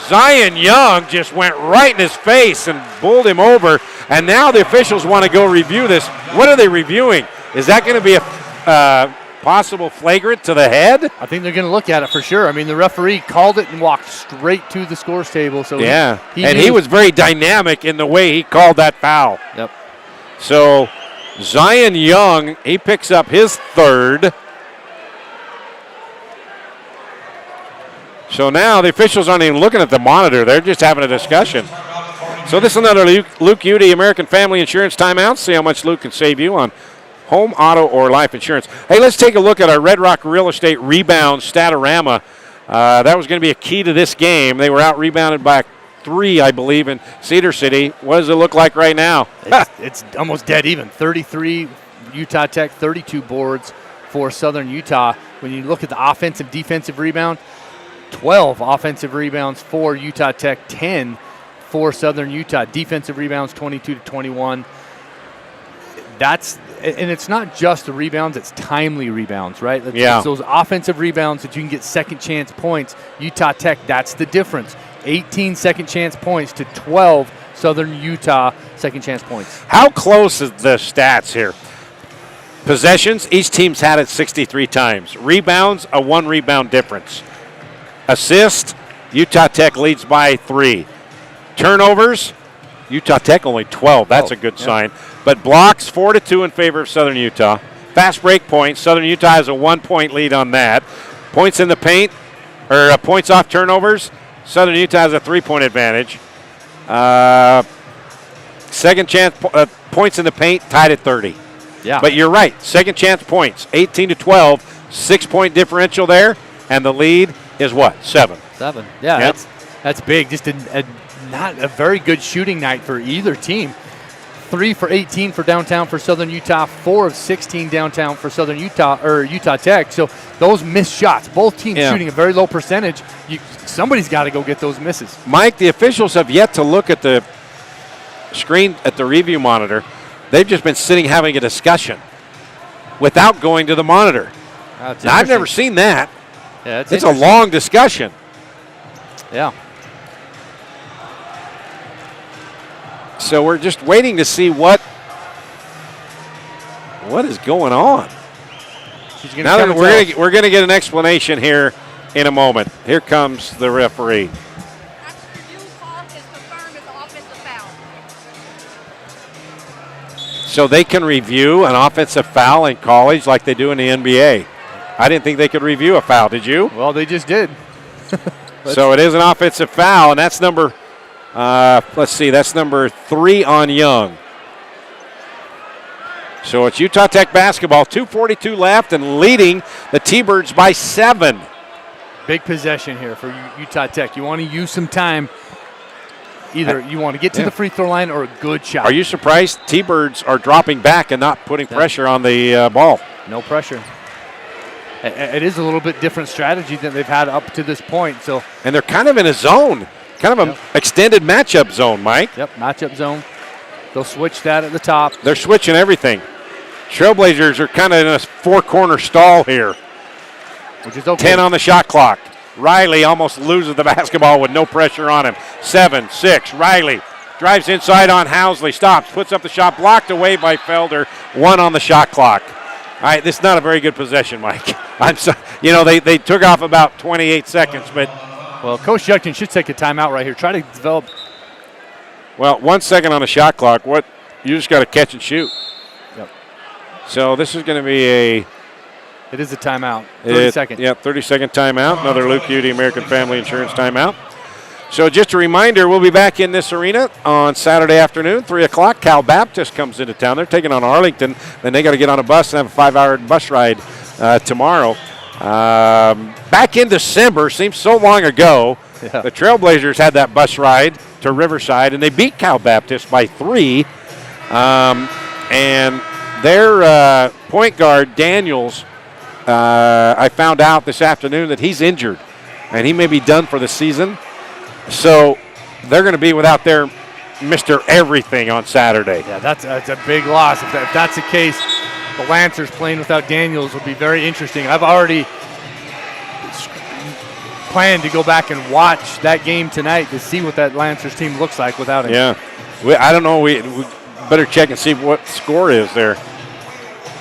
Zion Young just went right in his face and bowled him over. And now the officials want to go review this. What are they reviewing? Is that going to be a possible flagrant to the head? I think they're going to look at it for sure. I mean, the referee called it and walked straight to the scores table. So he was very dynamic in the way he called that foul. Yep. So Zion Young, he picks up his 3rd. So now the officials aren't even looking at the monitor. They're just having a discussion. So this is another Luke Udy American Family Insurance timeout. See how much Luke can save you on home, auto, or life insurance. Hey, let's take a look at our Red Rock Real Estate rebound statorama. That was going to be a key to this game. They were out rebounded by 3, I believe, in Cedar City. What does it look like right now? It's almost dead even. 33 Utah Tech, 32 boards for Southern Utah. When you look at the offensive, defensive rebound, 12 offensive rebounds for Utah Tech, 10 for Southern Utah. Defensive rebounds, 22 to 21. And it's not just the rebounds, it's timely rebounds, right? It's those offensive rebounds that you can get second chance points. Utah Tech, that's the difference. 18 second chance points to 12 Southern Utah second chance points. How close is the stats here? Possessions, each team's had it 63 times. Rebounds, a 1 rebound difference. Assist, Utah Tech leads by 3. Turnovers, Utah Tech only 12. That's a good sign. But blocks, 4-2 in favor of Southern Utah. Fast break points, Southern Utah has a 1-point lead on that. Points in the paint, or points off turnovers, Southern Utah has a 3-point advantage. Second chance points in the paint, tied at 30. Yeah. But you're right, second chance points, 18 to 12, 6-point differential there, and the lead is what, 7? 7. Yeah, yep. That's big. Just not a very good shooting night for either team. 3 for 18 for downtown for Southern Utah, 4 of 16 downtown for Southern Utah or Utah Tech. So those missed shots, both teams shooting a very low percentage. Somebody's got to go get those misses. Mike, the officials have yet to look at the screen at the review monitor. They've just been sitting having a discussion without going to the monitor. Now, I've never seen that. Yeah, it's a long discussion. Yeah. So we're just waiting to see what What is going on? She's gonna Now that kinda tell us. we're going to get an explanation here in a moment. Here comes the referee. So they can review an offensive foul in college like they do in the NBA. I didn't think they could review a foul. Did you? Well, they just did. So it is an offensive foul, and that's number, that's number 3 on Young. So it's Utah Tech basketball, 2:42 left, and leading the T-Birds by 7. Big possession here for Utah Tech. You want to use some time. Either you want to get to the free throw line or a good shot. Are you surprised T-Birds are dropping back and not putting pressure on the ball? No pressure. It is a little bit different strategy than they've had up to this point. And they're kind of in a zone, kind of an extended matchup zone, Mike. Yep, matchup zone. They'll switch that at the top. They're switching everything. Trailblazers are kind of in a 4-corner stall here. Which is okay. 10 on the shot clock. Riley almost loses the basketball with no pressure on him. 7-6. Riley drives inside on Housley. Stops. Puts up the shot. Blocked away by Felder. 1 on the shot clock. All right, this is not a very good possession, Mike. I'm sorry. They took off about 28 seconds, but. Well, Coach Judkins should take a timeout right here. Try to develop. Well, 1 second on the shot clock. You just got to catch and shoot. Yep. So this is going to be It is a timeout. 30 seconds. Yeah, 30-second timeout. Another Luke Udy American Family Insurance timeout. So just a reminder, we'll be back in this arena on Saturday afternoon, 3 o'clock. Cal Baptist comes into town. They're taking on Arlington. Then they got to get on a bus and have a 5-hour bus ride tomorrow. Back in December, seems so long ago, the Trailblazers had that bus ride to Riverside, and they beat Cal Baptist by 3. And their point guard, Daniels, I found out this afternoon that he's injured, and he may be done for the season. So they're going to be without their Mr. Everything on Saturday. Yeah, that's a big loss. If that's the case, the Lancers playing without Daniels will be very interesting. I've already planned to go back and watch that game tonight to see what that Lancers team looks like without him. Yeah. I don't know. We better check and see what the score is there.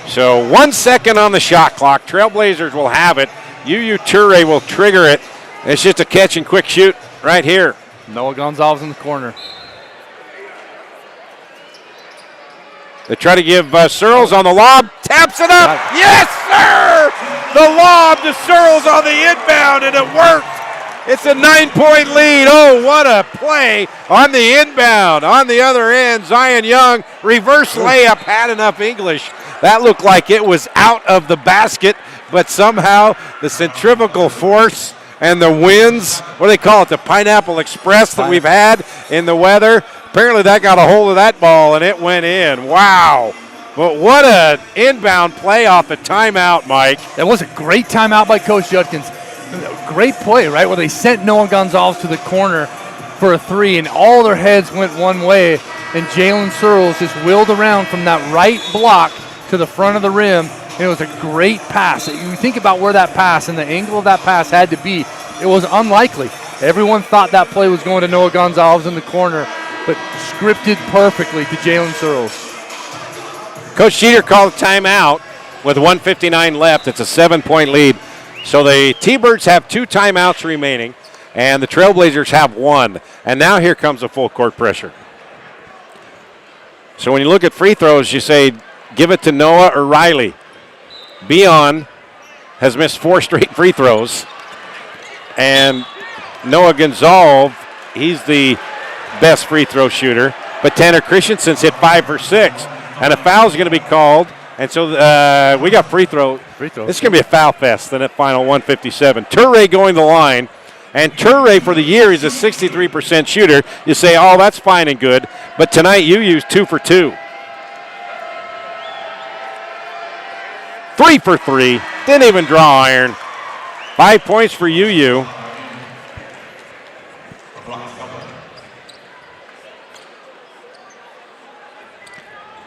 So 1 second on the shot clock. Trailblazers will have it. UU Ture will trigger it. It's just a catch and quick shoot right here. Noah Gonzalez in the corner. They try to give Searles on the lob. Taps it up. Yes, sir! The lob to Searles on the inbound, and it worked. It's a 9-point lead. Oh, what a play on the inbound. On the other end, Zion Young, reverse layup, had enough English. That looked like it was out of the basket, but somehow the centrifugal force and the winds, what do they call it, the Pineapple Express that we've had in the weather, apparently that got a hold of that ball and it went in. Wow. But what an inbound play off the timeout, Mike. That was a great timeout by Coach Judkins. Great play, right, where they sent Noah Gonzalez to the corner for a 3, and all their heads went one way, and Jalen Searles just wheeled around from that right block to the front of the rim. It was a great pass. You think about where that pass and the angle of that pass had to be. It was unlikely. Everyone thought that play was going to Noah Gonzalez in the corner, but scripted perfectly to Jalen Searles. Coach Sheeter called a timeout with 1:59 left. It's a 7-point lead. So the T-Birds have 2 timeouts remaining, and the Trailblazers have 1. And now here comes the full court pressure. So when you look at free throws, you say, give it to Noah or Riley. Beon has missed 4 straight free throws. And Noah Gonzalez, he's the best free throw shooter. But Tanner Christensen's hit 5 for 6. And a foul's going to be called. And so we got free throw. This is going to be a foul fest in that final 157. Ture going the line. And Ture for the year is a 63% shooter. You say, oh, that's fine and good. But tonight you used 2 for 2. 3 for 3. Didn't even draw iron. 5 points for UU.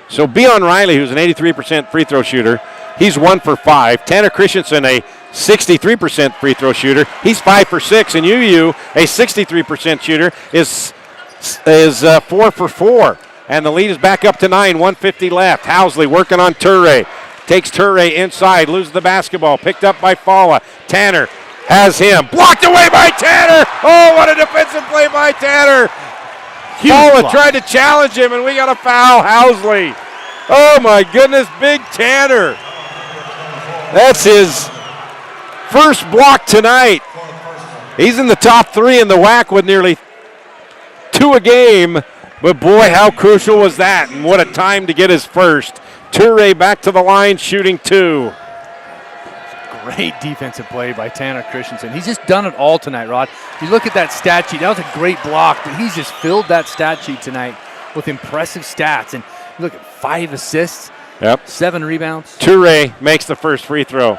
So Beon Riley, who's an 83% free throw shooter, he's 1 for 5. Tanner Christensen, a 63% free throw shooter, he's 5 for 6. And UU, a 63% shooter, is 4 for 4. And the lead is back up to 9, 150 left. Housley working on Toure. Takes Toure inside, loses the basketball. Picked up by Falla. Tanner has him. Blocked away by Tanner. Oh, what a defensive play by Tanner. Falla tried to challenge him, and we got a foul. Housley. Oh, my goodness, big Tanner. That's his first block tonight. He's in the top 3 in the WAC with nearly 2 a game. But, boy, how crucial was that, and what a time to get his first. Toure back to the line, shooting 2. Great defensive play by Tanner Christensen. He's just done it all tonight, Rod. You look at that stat sheet. That was a great block, but he's just filled that stat sheet tonight with impressive stats. And you look at 5 assists, 7 rebounds. Toure makes the first free throw.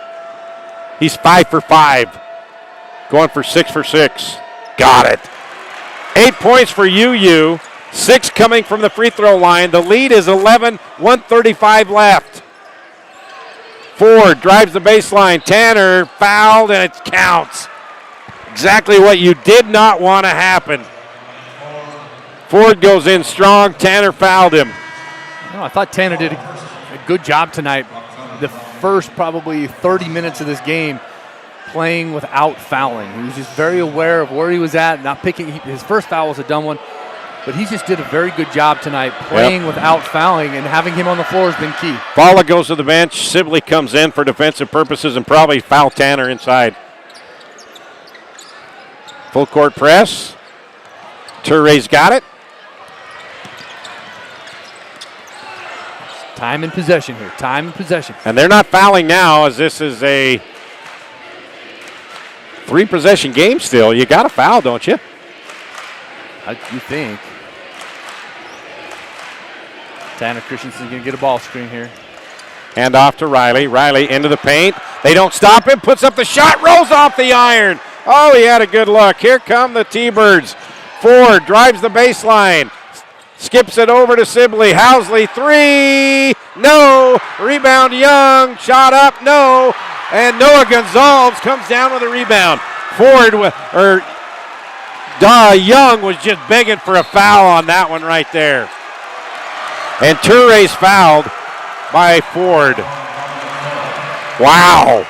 He's 5 for 5. Going for 6 for 6. Got it. 8 points for UU. 6 coming from the free throw line. The lead is 11, 135 left. Ford drives the baseline. Tanner fouled, and it counts. Exactly what you did not want to happen. Ford goes in strong. Tanner fouled him. No, I thought Tanner did a good job tonight. The first probably 30 minutes of this game playing without fouling. He was just very aware of where he was at, not picking. His first foul was a dumb one, but he just did a very good job tonight playing without fouling, and having him on the floor has been key. Falla goes to the bench. Sibley comes in for defensive purposes and probably foul Tanner inside. Full court press. Toure's got it. Time and possession here. Time and possession. And they're not fouling now, as this is a 3-possession game still. You got to foul, don't you? You think. Tanner Christensen's going to get a ball screen here. Hand off to Riley. Riley into the paint. They don't stop him. Puts up the shot. Rolls off the iron. Oh, he had a good look. Here come the T-Birds. Ford drives the baseline. Skips it over to Sibley. Housley, 3. No. Rebound Young. Shot up. No. And Noah Gonzalez comes down with a rebound. Young was just begging for a foul on that one right there. And Toure's fouled by Ford. Wow.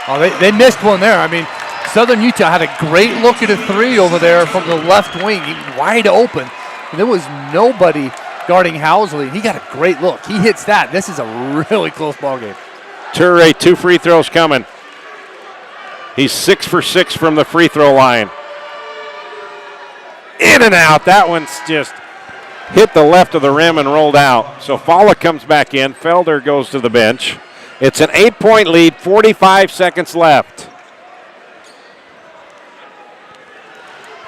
Oh, they missed one there. I mean, Southern Utah had a great look at a 3 over there from the left wing, wide open. There was nobody guarding Housley. He got a great look. He hits that. This is a really close ball game. Toure, 2 free throws coming. He's 6 for 6 from the free throw line. In and out. That one's just hit the left of the rim and rolled out. So Falla comes back in. Felder goes to the bench. It's an 8-point lead, 45 seconds left.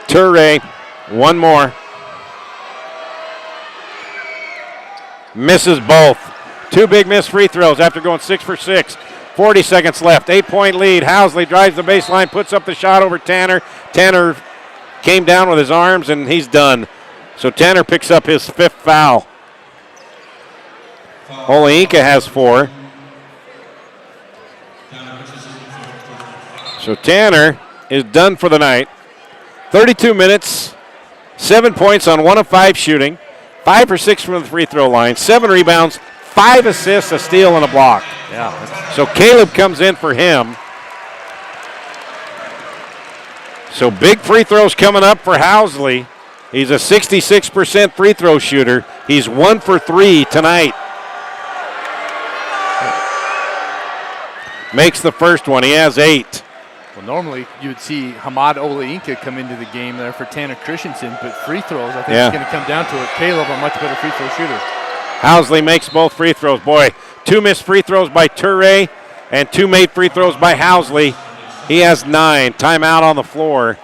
Toure, one more. Misses both. 2 big missed free throws after going 6 for 6. 40 seconds left. 8-point lead. Housley drives the baseline, puts up the shot over Tanner. Tanner came down with his arms, and he's done. So Tanner picks up his 5th foul. Oleinka has 4. So Tanner is done for the night. 32 minutes, 7 points on 1 of 5 shooting. 5 for 6 from the free throw line, 7 rebounds, 5 assists, a steal, and a block. Yeah. So Caleb comes in for him. So big free throws coming up for Housley. He's a 66% free throw shooter. He's 1 for 3 tonight. Makes the first one. He has 8. Well, normally you would see Hamad Oleinka come into the game there for Tanner Christensen, but free throws, I think it's going to come down to it. Caleb, a much better free throw shooter. Housley makes both free throws. Boy, 2 missed free throws by Toure and 2 made free throws by Housley. He has 9. Timeout on the floor.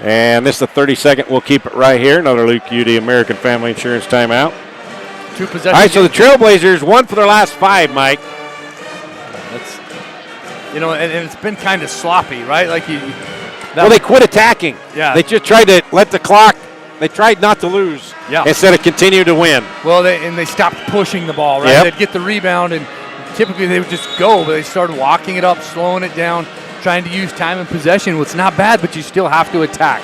And this is the 32nd. We'll keep it right here. Another Luke UD American Family Insurance timeout. 2 possessions. All right, so the Trailblazers won for their last 5, Mike. That's, and it's been kind of sloppy, right? Like they quit attacking. Yeah. They just tried to let the clock. They tried not to lose instead of continue to win. Well, they stopped pushing the ball, right? Yep. They'd get the rebound, and typically they would just go, but they started walking it up, slowing it down, trying to use time and possession. Well, it's not bad, but you still have to attack.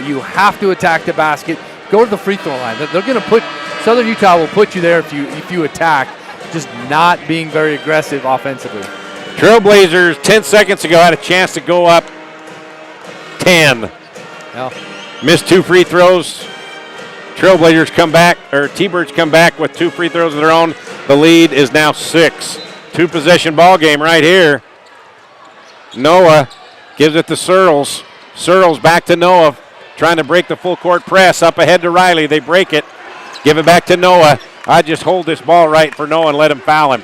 You have to attack the basket. go to the free throw line. They're going to put Southern Utah will put you there if you attack, just not being very aggressive offensively. Trailblazers 10 seconds ago had a chance to go up 10. Yeah. Missed 2 free throws. Trailblazers come back, or T-Birds come back with 2 free throws of their own. The lead is now 6. 2-possession ball game right here. Noah gives it to Searles. Searles back to Noah, trying to break the full court press. Up ahead to Riley. They break it. Give it back to Noah. I just hold this ball right for Noah and let him foul him.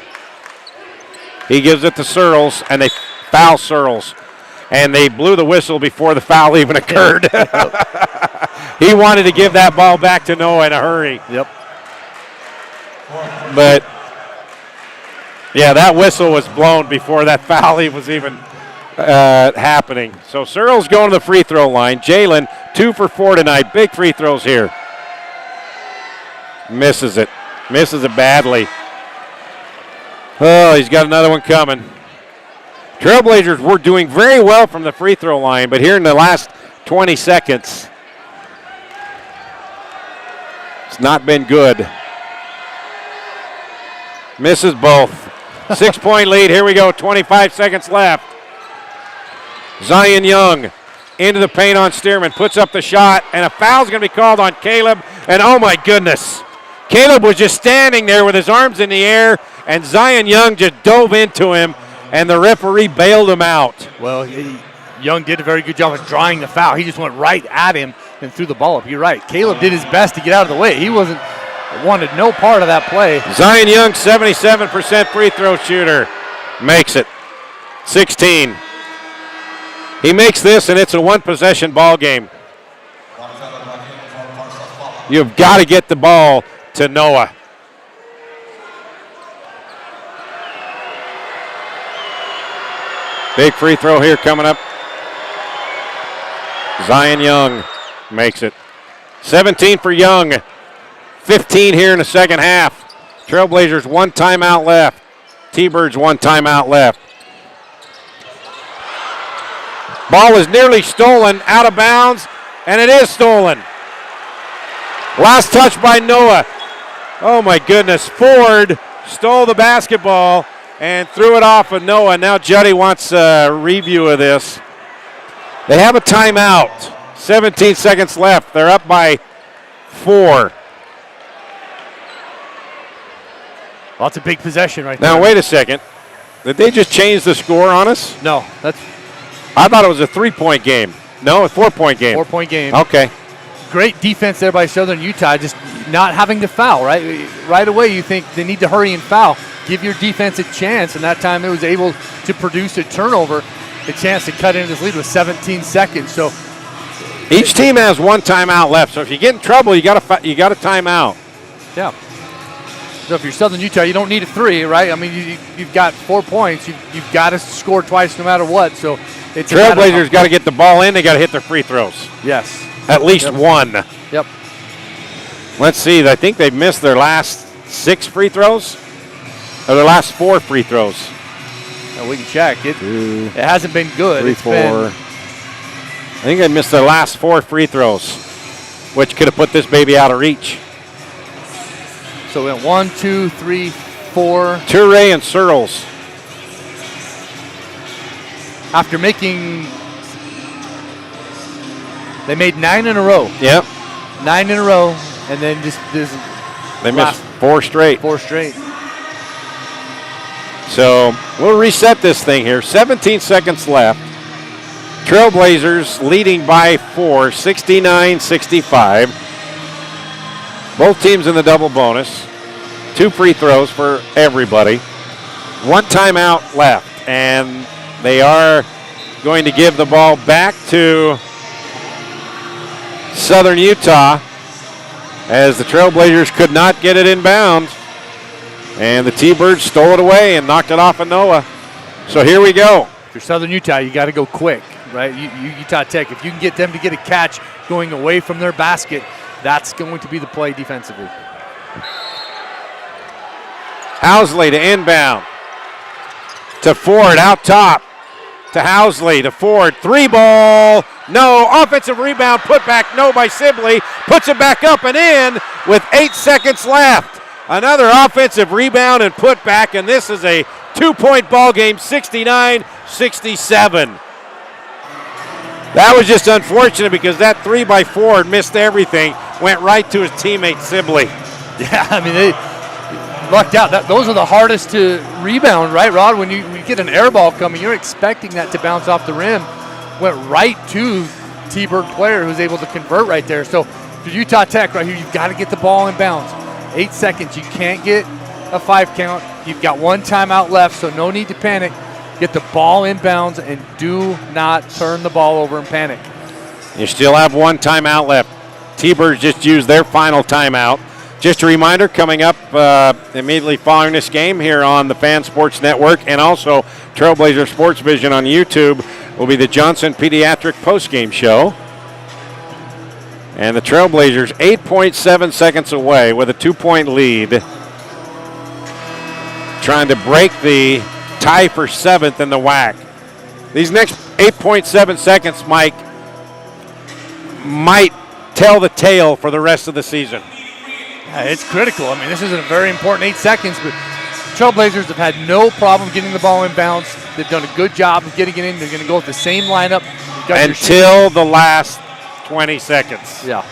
He gives it to Searles, and they foul Searles. And they blew the whistle before the foul even occurred. He wanted to give that ball back to Noah in a hurry. Yep. But, yeah, that whistle was blown before that foul was even happening. So Searles going to the free throw line. Jalen, 2 for 4 tonight. Big free throws here. Misses it. Misses it badly. Oh, he's got another one coming. Trailblazers were doing very well from the free throw line, but here in the last 20 seconds, it's not been good. Misses both. 6-point lead. Here we go. 25 seconds left. Zion Young into the paint on Stearman. Puts up the shot, and a foul's going to be called on Caleb. And oh, my goodness. Caleb was just standing there with his arms in the air, and Zion Young just dove into him, and the referee bailed him out. Well, Young did a very good job of drawing the foul. He just went right at him and threw the ball up. You're right. Caleb did his best to get out of the way. He wanted no part of that play. Zion Young, 77% free throw shooter. Makes it. 16. He makes this, and it's a 1-possession ball game. You've got to get the ball to Noah. Big free throw here coming up. Zion Young makes it. 17 for Young. 15 here in the second half. Trailblazers 1 timeout left. T-Birds 1 timeout left. Ball is nearly stolen, out of bounds, and it is stolen. Last touch by Noah. Oh my goodness, Ford stole the basketball and threw it off of Noah. Now Juddy wants a review of this. They have a timeout. 17 seconds left. They're up by 4. Well, that's a big possession right there. Now wait a second. Did they just change the score on us? No, I thought it was a 3-point game. No, a 4-point game. 4-point game. Okay. Great defense there by Southern Utah, just not having to foul, right? Right away you think they need to hurry and foul. Give your defense a chance, and that time it was able to produce a turnover, a chance to cut into this lead with 17 seconds. So each team has 1 timeout left, so if you get in trouble, you got a timeout. Yeah. So if you're Southern Utah, you don't need a 3, right? I mean, you've got 4 points. You've got to score twice no matter what. So it's Trailblazers got to get the ball in. They got to hit their free throws. Yes. At least 1. Yep. Let's see. I think they've missed their last 6 free throws, or their last 4 free throws. We can check. It hasn't been good. 3, 4. I think they missed their last 4 free throws, which could have put this baby out of reach. So we went 1, 2, 3, 4. Toure and Searles. After making, they made 9 in a row. Yep. 9 in a row, and then just this. They missed 4 straight. 4 straight. So we'll reset this thing here. 17 seconds left. Trailblazers leading by 4, 69-65. Both teams in the double bonus. 2 free throws for everybody. 1 timeout left, and they are going to give the ball back to Southern Utah as the Trailblazers could not get it inbound, and the T-Birds stole it away and knocked it off of Noah. So here we go. If you're Southern Utah, you got to go quick, right? Utah Tech, if you can get them to get a catch going away from their basket, that's going to be the play defensively. Housley to inbound. To Ford out top. To Housley to Ford. 3 ball. No. Offensive rebound, put back, no by Sibley. Puts it back up and in with 8 seconds left. Another offensive rebound and put back, and this is a 2-point ball game, 69-67. That was just unfortunate because that 3x4 missed everything, went right to his teammate Sibley. Yeah, I mean, they lucked out. Those are the hardest to rebound, right, Rod? When you get an air ball coming, you're expecting that to bounce off the rim. Went right to T-Bird player who's able to convert right there. So for Utah Tech right here, you've got to get the ball in bounds. 8 seconds. You can't get a 5 count. You've got 1 timeout left, so no need to panic. Get the ball in bounds and do not turn the ball over and panic. You still have 1 timeout left. T-Birds just used their final timeout. Just a reminder, coming up immediately following this game here on the Fan Sports Network and also Trailblazer Sports Vision on YouTube will be the Johnson Pediatric postgame show. And the Trailblazers 8.7 seconds away with a 2-point lead. Trying to break the tie for 7th in the WAC. These next 8.7 seconds, Mike, might tell the tale for the rest of the season. Yeah, it's critical. I mean, this is a very important 8 seconds, but Trailblazers have had no problem getting the ball in bounds. They've done a good job of getting it in. They're going to go with the same lineup. Until the last 20 seconds. Yeah.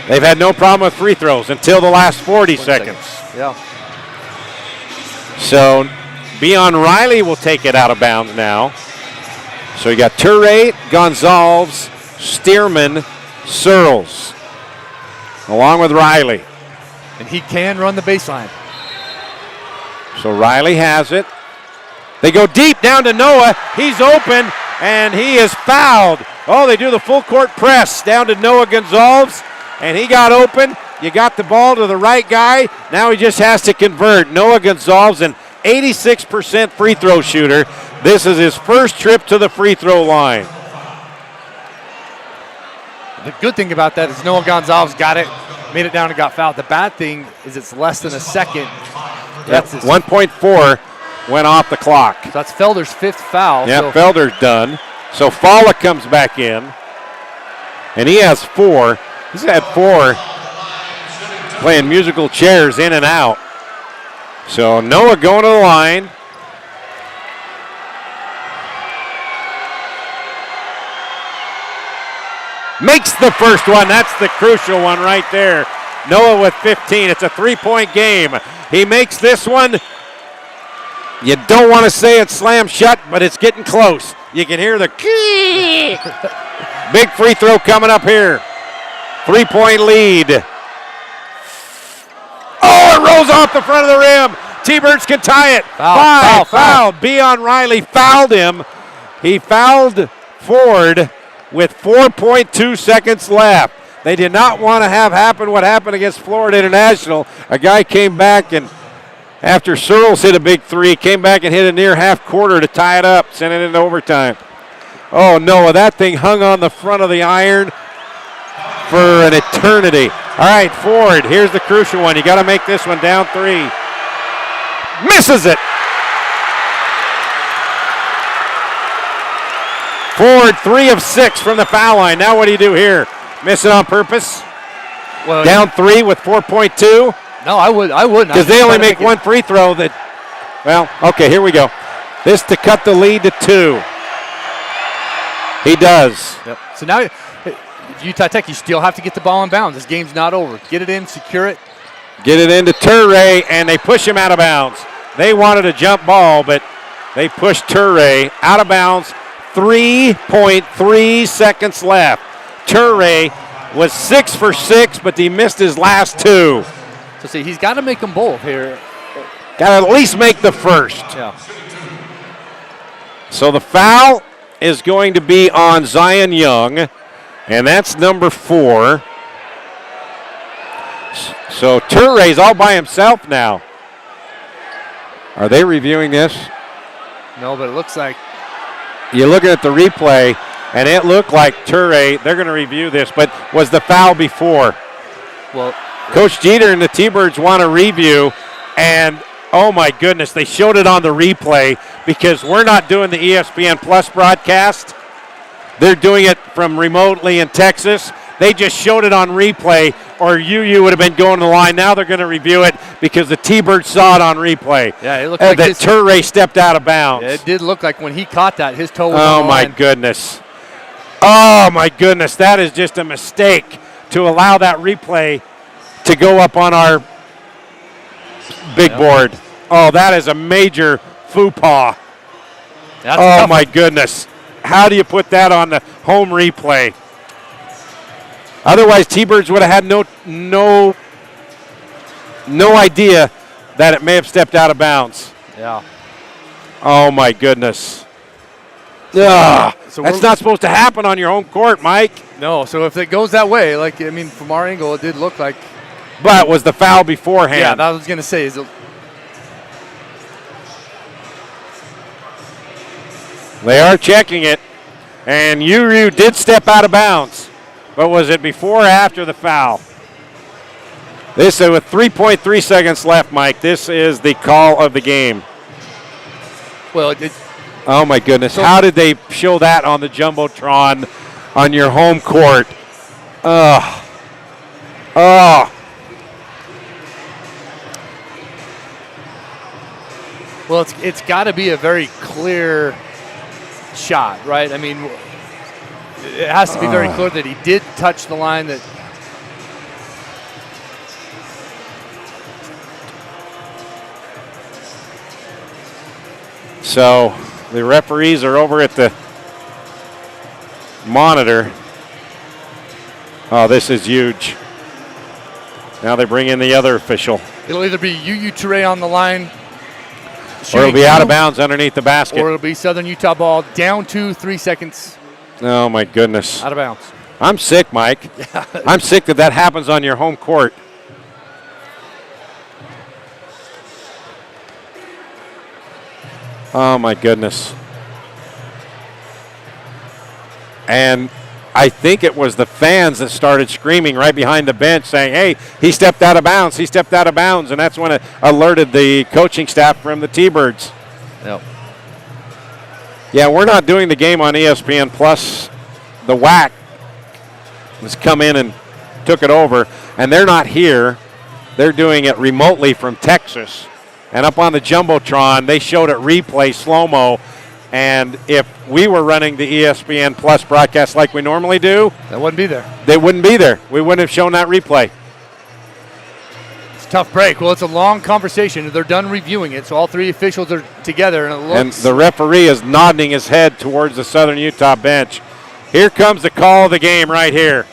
They've had no problem with free throws until the last 40 seconds. Yeah. So Beon Riley will take it out of bounds now. So you got Toure, Gonzalez, Stearman, Searles, along with Riley. And he can run the baseline. So Riley has it. They go deep down to Noah. He's open, and he is fouled. Oh, they do the full court press down to Noah Gonzalez, and he got open. You got the ball to the right guy. Now he just has to convert. Noah Gonzalez, an 86% free throw shooter. This is his first trip to the free throw line. The good thing about that is Noah Gonzalez got it, made it down and got fouled. The bad thing is it's less than a second. That's 1.4 went off the clock. So that's Felder's 5th foul. Yeah, so Felder's done. So Fala comes back in, and he has 4. He's had 4 playing musical chairs in and out. So Noah going to the line. Makes the first one. That's the crucial one right there. Noah with 15. It's a 3-point game. He makes this one. You don't want to say it's slam shut, but it's getting close. You can hear the key. Big free throw coming up here. 3-point lead. Oh, it rolls off the front of the rim. T-Birds can tie it. Foul. Beon Riley fouled him. He fouled Ford with 4.2 seconds left. They did not want to have happen what happened against Florida International. A guy came back and after Searles hit a big 3, came back and hit a near half quarter to tie it up, send it into overtime. Oh, no, that thing hung on the front of the iron for an eternity. All right, Ford, here's the crucial one. You got to make this one down 3. Misses it. Ford, 3 of 6 from the foul line. Now what do you do here? Miss it on purpose? Well, down 3 with 4.2? No, I wouldn't. Because they only make one free throw that, well, okay, here we go. This to cut the lead to 2. He does. Yep. So now, Utah Tech, you still have to get the ball in bounds. This game's not over. Get it in, secure it. Get it into Toure, and they push him out of bounds. They wanted a jump ball, but they pushed Toure out of bounds. 3.3 seconds left. Toure was 6 for 6, but he missed his last 2. So see, he's got to make them both here. Got to at least make the first. Yeah. So the foul is going to be on Zion Young, and that's number 4. So Toure's all by himself now. Are they reviewing this? No, but it looks like. You're looking at the replay, and it looked like Toure, they're going to review this, but was the foul before? Well, Coach Jeter and the T-Birds want to review, and oh my goodness, they showed it on the replay because we're not doing the ESPN Plus broadcast. they're doing it from remotely in Texas. They just showed it on replay, or UU would have been going to the line. Now they're going to review it because the T-Bird saw it on replay. Yeah, it looked like that Turay stepped out of bounds. Yeah, it did look like when he caught that, his toe was on the line. Oh, my goodness. Oh, my goodness. That is just a mistake to allow that replay to go up on our big board. Oh, that is a major faux pas. Oh, my goodness. How do you put that on the home replay? Otherwise, T-Birds would have had no idea that it may have stepped out of bounds. Yeah. Oh, my goodness. Ugh. So that's not supposed to happen on your home court, Mike. No, so if it goes that way, from our angle, it did look like. But was the foul beforehand? Yeah, that was going to say. They are checking it, and UU did step out of bounds. But was it before or after the foul? This is with 3.3 seconds left, Mike. This is the call of the game. Well, oh, my goodness. How did they show that on the Jumbotron on your home court? Oh. Well, it's got to be a very clear shot, right? I mean, it has to be very clear that he did touch the line. That so the referees are over at the monitor. Oh, this is huge. Now they bring in the other official. It'll either be UU Turay on the line, or it'll be out of bounds underneath the basket. Or it'll be Southern Utah ball down to 3 seconds. Oh, my goodness. Out of bounds. I'm sick, Mike. Yeah. I'm sick that happens on your home court. Oh, my goodness. And I think it was the fans that started screaming right behind the bench saying, hey, he stepped out of bounds, he stepped out of bounds. And that's when it alerted the coaching staff from the T-Birds. Yep. Yeah, we're not doing the game on ESPN Plus. The WAC has come in and took it over, and they're not here. They're doing it remotely from Texas. And up on the Jumbotron, they showed it replay, slow-mo. And if we were running the ESPN Plus broadcast like we normally do, that wouldn't be there. They wouldn't be there. We wouldn't have shown that replay. It's a tough break. Well, it's a long conversation. They're done reviewing it, so all three officials are together, and it looks. And the referee is nodding his head towards the Southern Utah bench. Here comes the call of the game right here.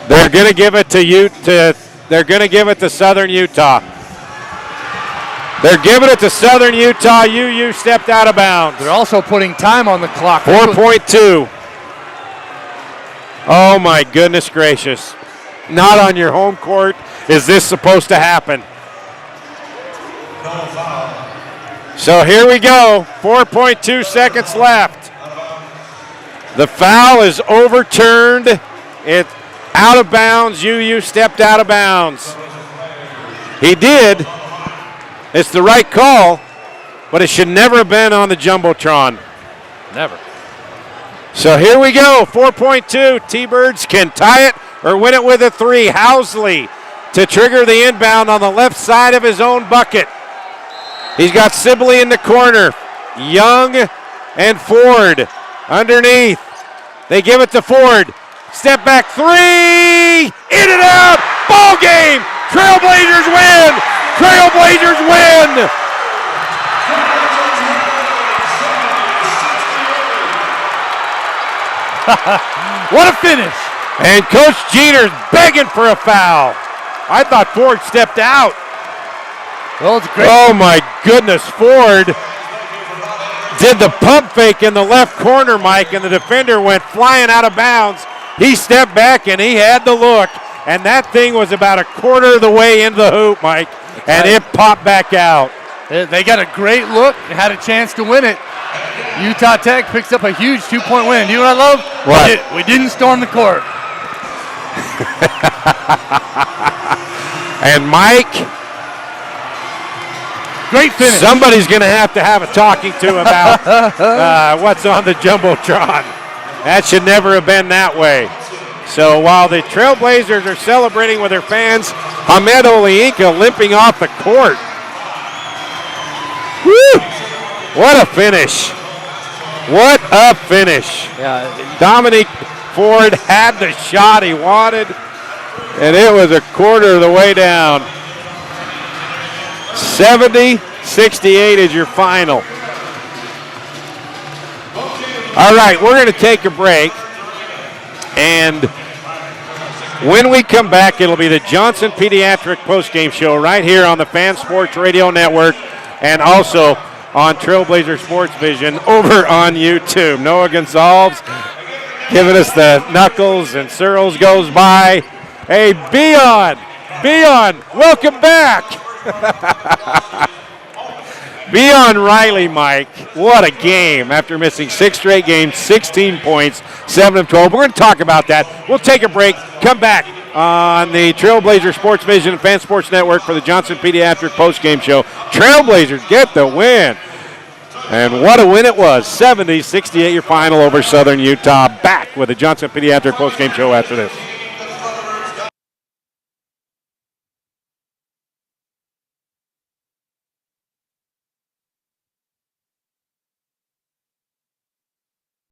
They're going to give it to They're going to give it to Southern Utah. They're giving it to Southern Utah. UU stepped out of bounds. They're also putting time on the clock. 4.2. Oh, my goodness gracious. Not on your home court is this supposed to happen. So here we go. 4.2 seconds left. The foul is overturned. It's out of bounds. UU stepped out of bounds. He did. It's the right call, but it should never have been on the Jumbotron. Never. So here we go. 4.2. T-Birds can tie it or win it with a three. Housley to trigger the inbound on the left side of his own bucket. He's got Sibley in the corner. Young and Ford underneath. They give it to Ford. Step back three. In and out. Ball game. Trailblazers win. Trailblazers win. What a finish. And Coach Jeter's begging for a foul. I thought Ford stepped out. Well, it's great. Oh, my goodness. Ford did the pump fake in the left corner, Mike, and the defender went flying out of bounds. He stepped back, and he had the look, and that thing was about a quarter of the way into the hoop, Mike, and it popped back out. They got a great look and had a chance to win it. Utah Tech picks up a huge 2-point win. You know what I love? What? We didn't storm the court. And Mike, Great finish. Somebody's going to have a talking to about what's on the Jumbotron. That should never have been that way. So while the Trailblazers are celebrating with their fans, Hamed Oliinka limping off the court. Woo! What a finish. What a finish. Yeah. Dominique Ford had the shot he wanted, and it was a quarter of the way down. 70-68 is your final. All right, we're going to take a break, and when we come back, it'll be the Johnson Pediatric postgame show right here on the Fan Sports Radio Network and also on Trailblazer Sports Vision over on YouTube. Noah Gonzalez giving us the knuckles, and Searles goes by. Hey, Beon, welcome back. Beon Riley, Mike, what a game after missing 6 straight games, 16 points, 7 of 12. We're going to talk about that. We'll take a break, come back on the Trailblazer Sports Vision and Fan Sports Network for the Johnson Pediatric postgame show. Trailblazers get the win. And what a win it was. 70-68 your final over Southern Utah. Back with the Johnson Pediatric postgame show after this.